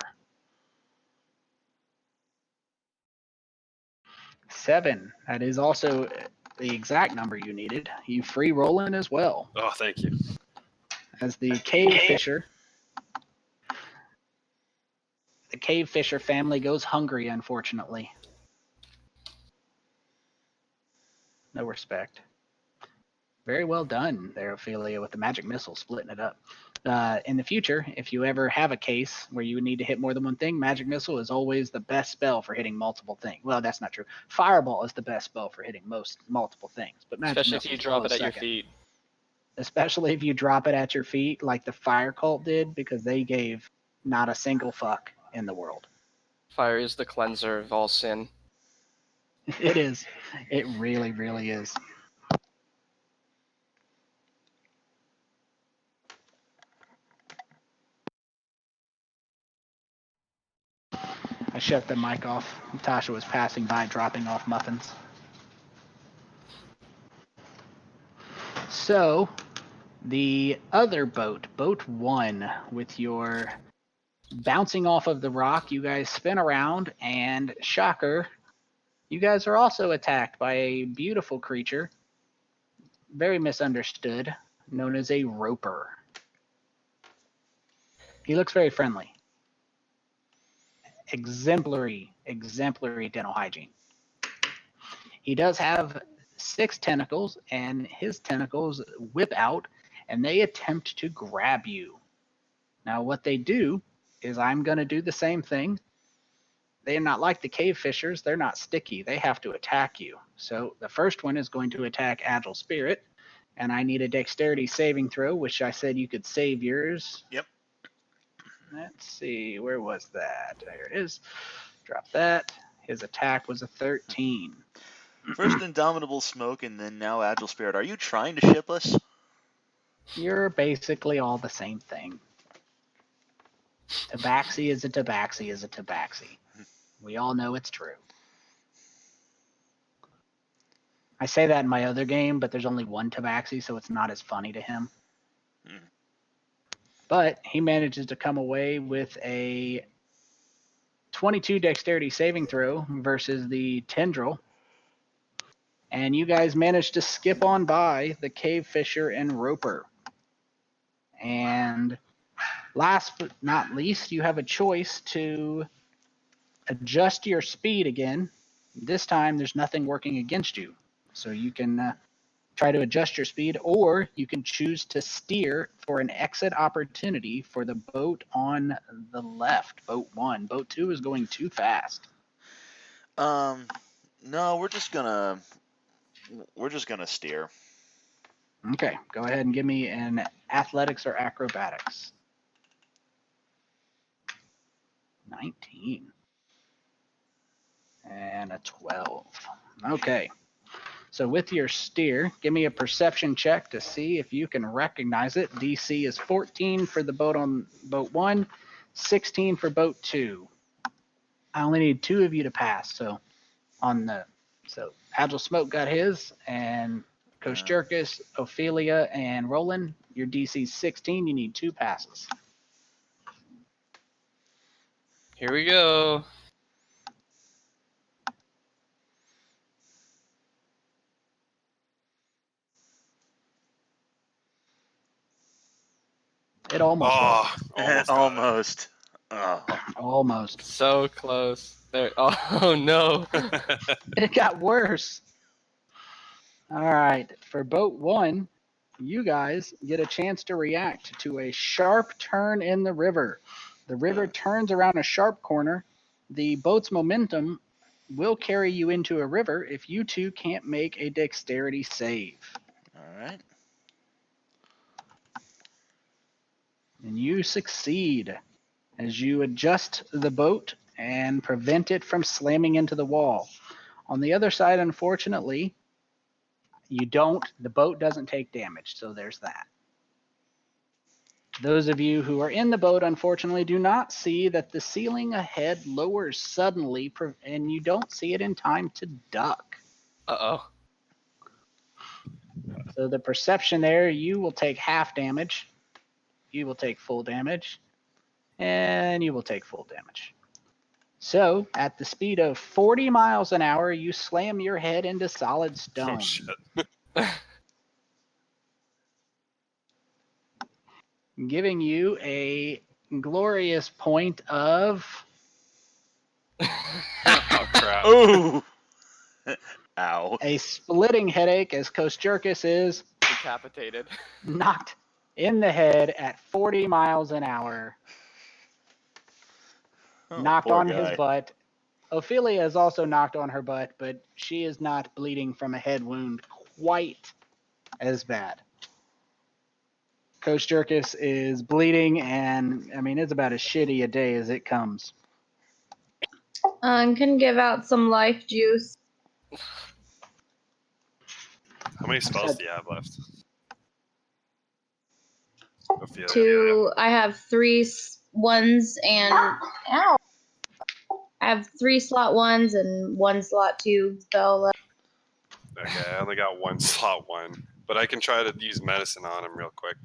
7. That is also the exact number you needed. You free Roland as well. Oh, thank you. As the cave fisher. The cave fisher family goes hungry, unfortunately. No respect. Very well done there, Ophelia, with the magic missile, splitting it up. In the future, if you ever have a case where you would need to hit more than one thing, magic missile is always the best spell for hitting multiple things. Well, that's not true. Fireball is the best spell for hitting multiple things, but magic Especially missile if you is drop it close at your second. feet. Especially if you drop it at your feet, like the fire cult did, because they gave not a single fuck in the world. Fire is the cleanser of all sin. It is. It really, really is. I shut the mic off. Natasha was passing by, dropping off muffins. So, the other boat, boat 1, with your bouncing off of the rock, you guys spin around, and shocker, you guys are also attacked by a beautiful creature, very misunderstood, known as a roper. He looks very friendly. Exemplary dental hygiene. He does have 6 tentacles, and his tentacles whip out, and they attempt to grab you. Now, what they do is I'm going to do the same thing. They're not like the cave fishers. They're not sticky. They have to attack you. So the first one is going to attack Agile Spirit, and I need a dexterity saving throw, which I said you could save yours. Yep. Let's see. Where was that? There it is. Drop that. His attack was a 13. First Indomitable Smoke, and then now Agile Spirit. Are you trying to ship us? You're basically all the same thing. Tabaxi is a Tabaxi is a Tabaxi. We all know it's true. I say that in my other game, but there's only one Tabaxi, so it's not as funny to him. But he manages to come away with a 22 dexterity saving throw versus the Tendril. And you guys managed to skip on by the Cave Fisher and Roper. And last but not least, you have a choice to adjust your speed again. This time, there's nothing working against you. So you can try to adjust your speed, or you can choose to steer for an exit opportunity for the boat on the left, boat 1. Boat 2 is going too fast. No, we're just gonna steer. Okay, go ahead and give me an athletics or acrobatics. 19. And a 12. Okay. So with your steer, give me a perception check to see if you can recognize it. DC is 14 for the boat on boat 1, 16 for boat 2. I only need 2 of you to pass. So Agile Smoke got his, and Kosjurkis, Ophelia, and Rolen, your DC is 16. You need 2 passes. Here we go. It almost was. Almost. Almost. Oh. Almost. So close. There. Oh no. It got worse. All right. For boat 1, you guys get a chance to react to a sharp turn in the river. The river turns around a sharp corner. The boat's momentum will carry you into a river if you two can't make a dexterity save. All right. And you succeed as you adjust the boat and prevent it from slamming into the wall. On the other side, unfortunately, you don't. The boat doesn't take damage, so there's that. Those of you who are in the boat, unfortunately, do not see that the ceiling ahead lowers suddenly, and you don't see it in time to duck. Uh-oh. So the perception there, you will take half damage, you will take full damage, and you will take full damage. So, at the speed of 40 miles an hour, you slam your head into solid stone. Oh shit. Giving you a glorious point of Oh crap. Ooh. Ow. a splitting headache as Kosjurkis is Decapitated. knocked in the head at 40 miles an hour, Oh, knocked poor on guy. his butt. Ophelia is also knocked on her butt, but she is not bleeding from a head wound quite as bad. Kosjurkis is bleeding, and I mean, it's about as shitty a day as it comes. Can give out some life juice. How many spells do you have left? Ophelia. 2. I have 3 ones and ow. I have 3 slot 1s and 1 slot 2 spell left. Okay, I only got 1 slot 1, but I can try to use medicine on him real quick.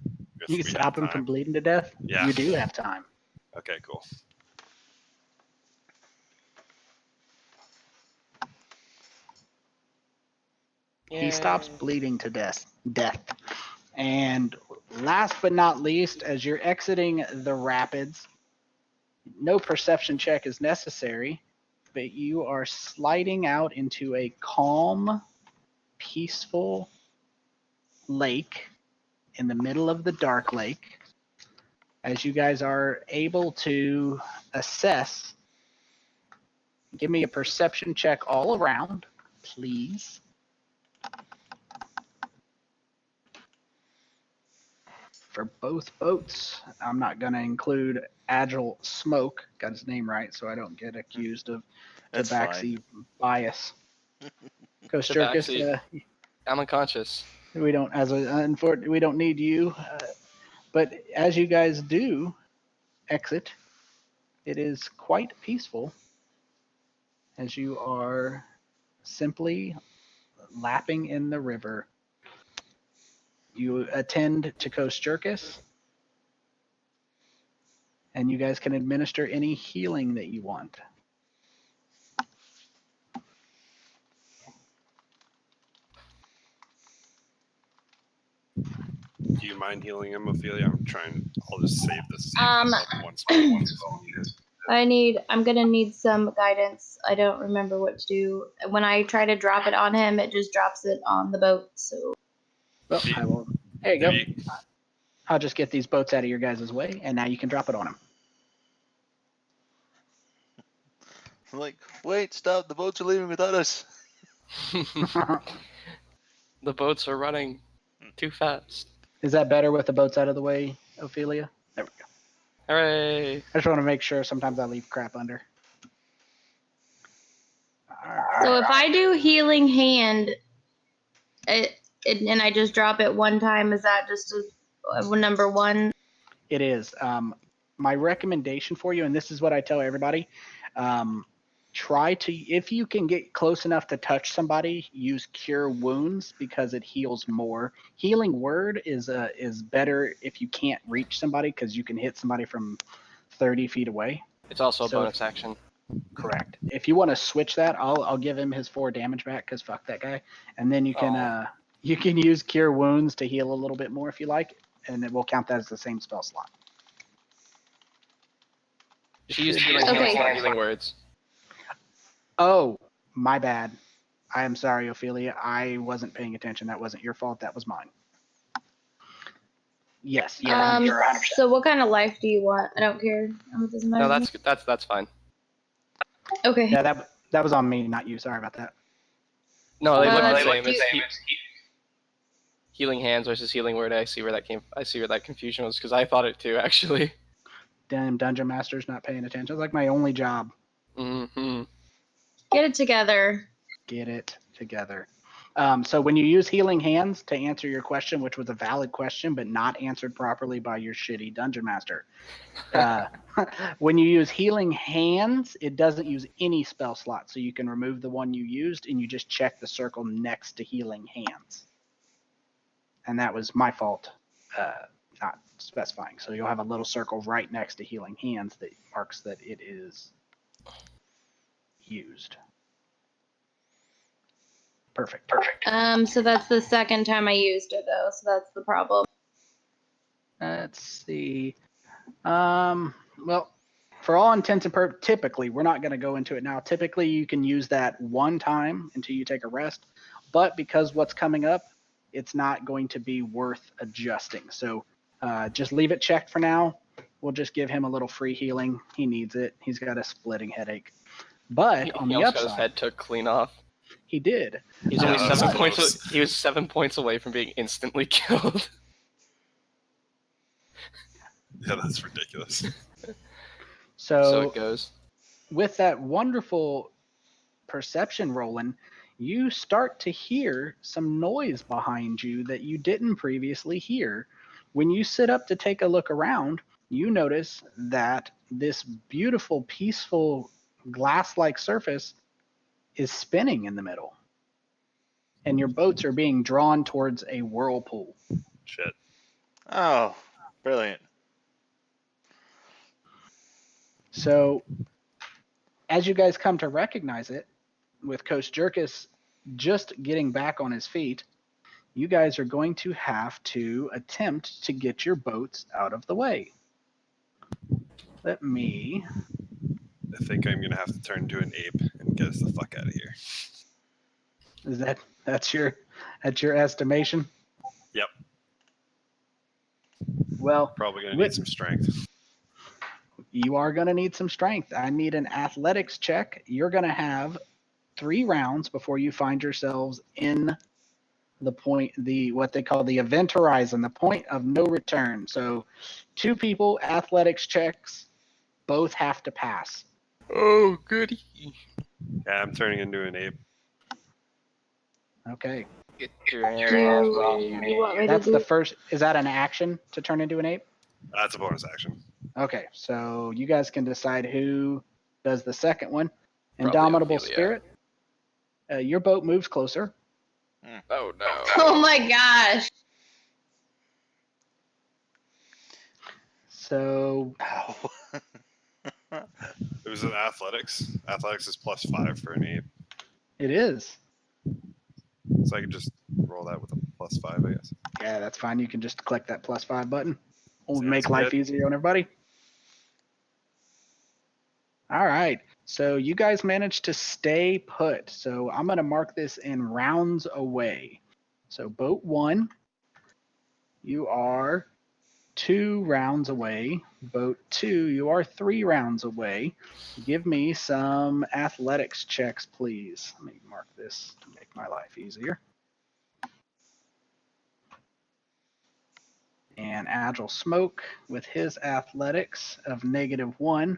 if You we can have stop him time. from bleeding to death? Yeah. You do have time. Okay, cool. He stops bleeding to death. And last but not least, as you're exiting the rapids, no perception check is necessary, but you are sliding out into a calm, peaceful lake in the middle of the dark lake. As you guys are able to assess, give me a perception check all around, please. For both boats, I'm not going to include Agile Smoke, got his name right, so I don't get accused of That's Tabaxi bias. Kosjurkis, Tabaxi. I'm unconscious. we don't need you, but as you guys do exit, it is quite peaceful as you are simply lapping in the river. You attend to Kosjurkis, and you guys can administer any healing that you want. Do you mind healing him, Ophelia? I'll just save this. One I'm gonna need some guidance. I don't remember what to do. When I try to drop it on him, it just drops it on the boat. So Well, I will. There you go. I'll just get these boats out of your guys' way, and now you can drop it on him. I'm like, wait, stop! The boats are leaving without us. The boats are running too fast. Is that better with the boats out of the way, Ophelia? There we go. Hooray! I just want to make sure. Sometimes I leave crap under. So if I do healing hand, and I just drop it one time, is that just a number 1? It is. My recommendation for you, and this is what I tell everybody, try to, if you can get close enough to touch somebody, use Cure Wounds because it heals more. Healing Word is better if you can't reach somebody because you can hit somebody from 30 feet away. It's also a So- bonus action. Correct. If you want to switch that, I'll give him his 4 damage back because fuck that guy. And then you can use Cure Wounds to heal a little bit more if you like, and it will count that as the same spell slot. She used healing Okay. hands, not healing words. Oh, my bad. I am sorry, Ophelia. I wasn't paying attention. That wasn't your fault. That was mine. Yes. You're 100%. So what kind of life do you want? I don't care. It doesn't matter. No, to me. that's fine. Okay. Yeah, that was on me, not you. Sorry about that. No, they look Well, the same. do- It's healing hands versus healing word. I see where that confusion was because I thought it too, actually. Damn Dungeon Master's not paying attention. It's like my only job. Mm-hmm. Get it together. Get it together. So when you use Healing Hands to answer your question, which was a valid question but not answered properly by your shitty Dungeon Master, when you use Healing Hands, it doesn't use any spell slot. So you can remove the one you used and you just check the circle next to Healing Hands. And that was my fault, not specifying. So you'll have a little circle right next to Healing Hands that marks that it is used. Perfect. So that's the second time I used it though, so that's the problem. Let's see. Well, for all intents and purposes, typically, we're not going to go into it now. Typically, you can use that one time until you take a rest. But because what's coming up, it's not going to be worth adjusting. So just leave it checked for now. We'll just give him a little free healing. He needs it. He's got a splitting headache. But on He the almost got his upside, head took clean off. he did. He's Yeah, only that was 7 close. points. He was 7 points away from being instantly killed. Yeah, that's ridiculous. So it goes. With that wonderful perception, Rolen, you start to hear some noise behind you that you didn't previously hear. When you sit up to take a look around, you notice that this beautiful, peaceful, glass-like surface is spinning in the middle. And your boats are being drawn towards a whirlpool. Shit. Oh, brilliant. So, as you guys come to recognize it, with Kosjurkis just getting back on his feet, you guys are going to have to attempt to get your boats out of the way. Let me. I think I'm gonna have to turn into an ape and get us the fuck out of here. Is that's your estimation? Yep. Well, Probably gonna With- need some strength. you are going to need some strength. I need an athletics check. You're going to have 3 rounds before you find yourselves in what they call the event horizon, the point of no return. So 2 people, athletics checks, both have to pass. Oh, goody. Yeah, I'm turning into an ape. Okay. Get your ass Do off you me. want me to That's do the first. Is that an action to turn into an ape? That's a bonus action. Okay, so you guys can decide who does the second one. Probably Indomitable Ophelia. Spirit. Your boat moves closer. Oh, no. Oh my gosh. So Ow. It was an athletics. Athletics is +5 for an ape. it is. So I can just roll that with a +5, I guess. Yeah, that's fine. You can just click that +5 button. We'll Sounds make life good. easier on everybody. All right. So you guys managed to stay put. So I'm going to mark this in rounds away. So boat 1, you are 2 rounds away. Boat 2, you are 3 rounds away. Give me some athletics checks, please. Let me mark this to make my life easier. And Agile Smoke, with his athletics of -1,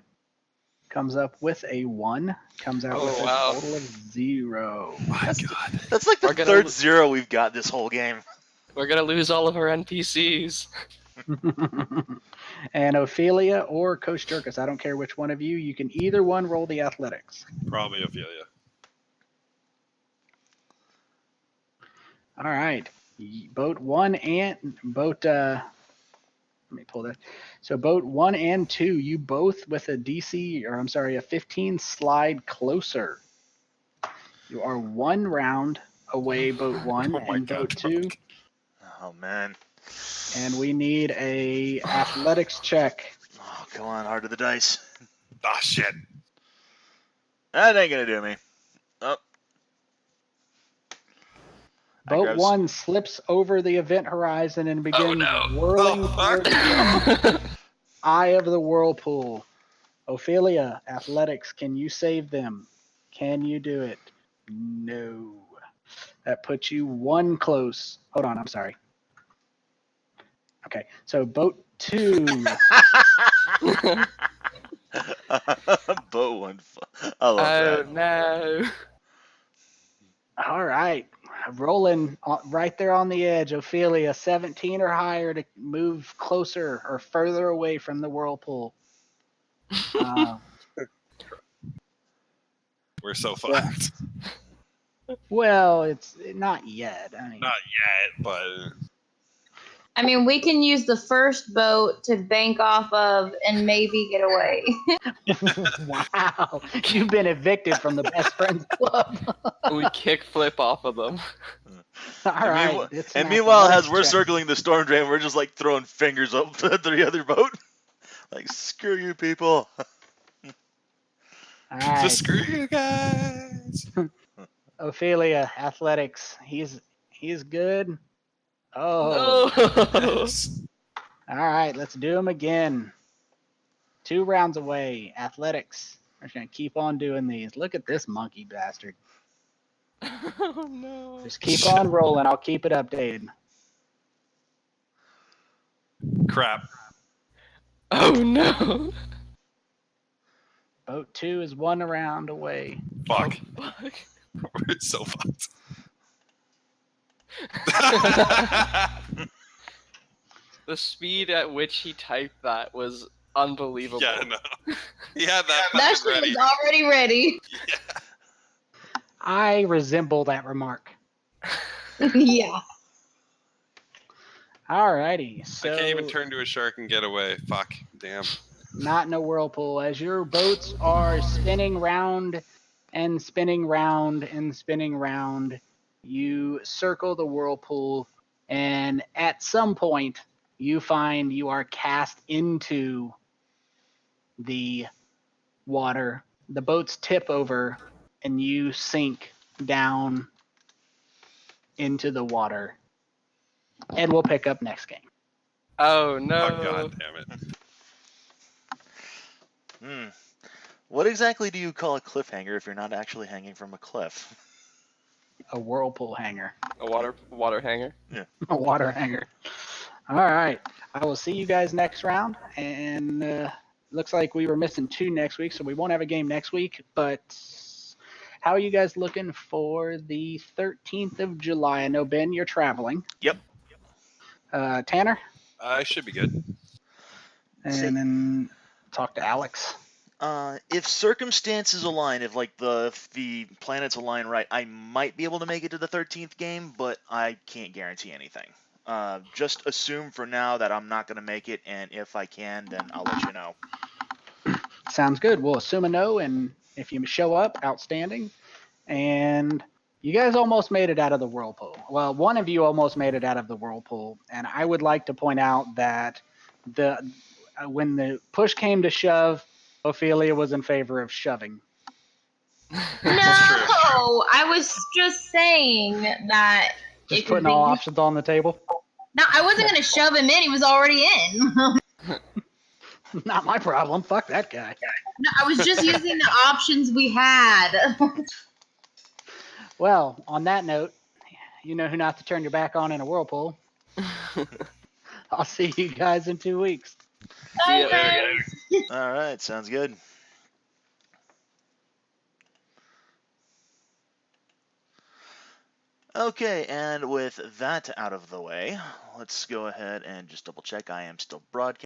comes up with a 1. Comes out Oh, with wow. a total of 0. My God. That's like the We're gonna third lo- 0 we've got this whole game. We're gonna lose all of our NPCs. And Ophelia or Kosjurkis, I don't care which one of you. You can either one roll the athletics. Probably Ophelia. All right. Boat 1 and boat. Let me pull that. So boat 1 and 2, you both with a DC, or I'm sorry, a 15 slide closer. You are 1 round away, boat 1 Oh my and God, boat 2. Oh man. And we need a athletics check. Oh, come on, heart of the dice. Ah, shit. That ain't gonna do me. Oh. I Boat grabs- 1 slips over the event horizon and begins whirling Oh, fuck. towards the eye of the whirlpool. Ophelia, athletics, can you save them? Can you do it? No. That puts you 1 close. Hold on, I'm sorry. Okay, so boat 2. Boat 1. I love Oh that. no. All right. Rolen right there on the edge. Ophelia, 17 or higher to move closer or further away from the whirlpool. We're so Yeah. fucked. Well, it's not yet. I mean, Not yet, but I mean, we can use the first boat to bank off of and maybe get away. wow. You've been evicted from the best friends club. We kick flip off of them. All right. Meanwhile, It's and an meanwhile, as athletics we're check. circling the storm drain, we're just like throwing fingers up at the other boat. Like, screw you people. All right. screw you guys. Ophelia, athletics. He's good. Oh. No. Yes. All right. Let's do him again. 2 rounds away. Athletics. We're just going to keep on doing these. Look at this monkey bastard. Oh no. Just keep on rolling. I'll keep it updated. Crap. Oh no. Boat 2 is 1 round away. Fuck. Oh, fuck. We're so fucked. The speed at which he typed that was unbelievable. Yeah, no. He had that That fucking shit ready. was already ready. I resemble that remark. Yeah. Alrighty. So I can't even turn to a shark and get away. Fuck. Damn. not in a whirlpool. As your boats are spinning round and spinning round and spinning round, you circle the whirlpool, and at some point, you find you are cast into the water. The boats tip over, and you sink down into the water. And we'll pick up next game. Oh no. Oh, god damn it. What exactly do you call a cliffhanger if you're not actually hanging from a cliff? A whirlpool hanger. A water hanger. A water hanger. All right. I will see you guys next round. And looks like we were missing 2 next week, so we won't have a game next week. But how are you guys looking for the 13th of July? I know, Ben, you're traveling. Yep. Tanner? I should be good. And then talk to Alex. If circumstances align, if the planets align right, I might be able to make it to the 13th game, but I can't guarantee anything. Just assume for now that I'm not going to make it, and if I can, then I'll let you know. Sounds good. We'll assume a no, and if you show up, outstanding. And you guys almost made it out of the whirlpool. Well, one of you almost made it out of the whirlpool, and I would like to point out that when the push came to shove, Ophelia was in favor of shoving. No, I was just saying that. Just it could putting all be- options on the table. No, I wasn't going to shove him in. He was already in. Not my problem. Fuck that guy. No, I was just using the options we had. Well, on that note, you know who not to turn your back on in a whirlpool. I'll see you guys in 2 weeks. See ya. Okay. All right, sounds good. Okay, and with that out of the way, let's go ahead and just double check I am still broadcasting.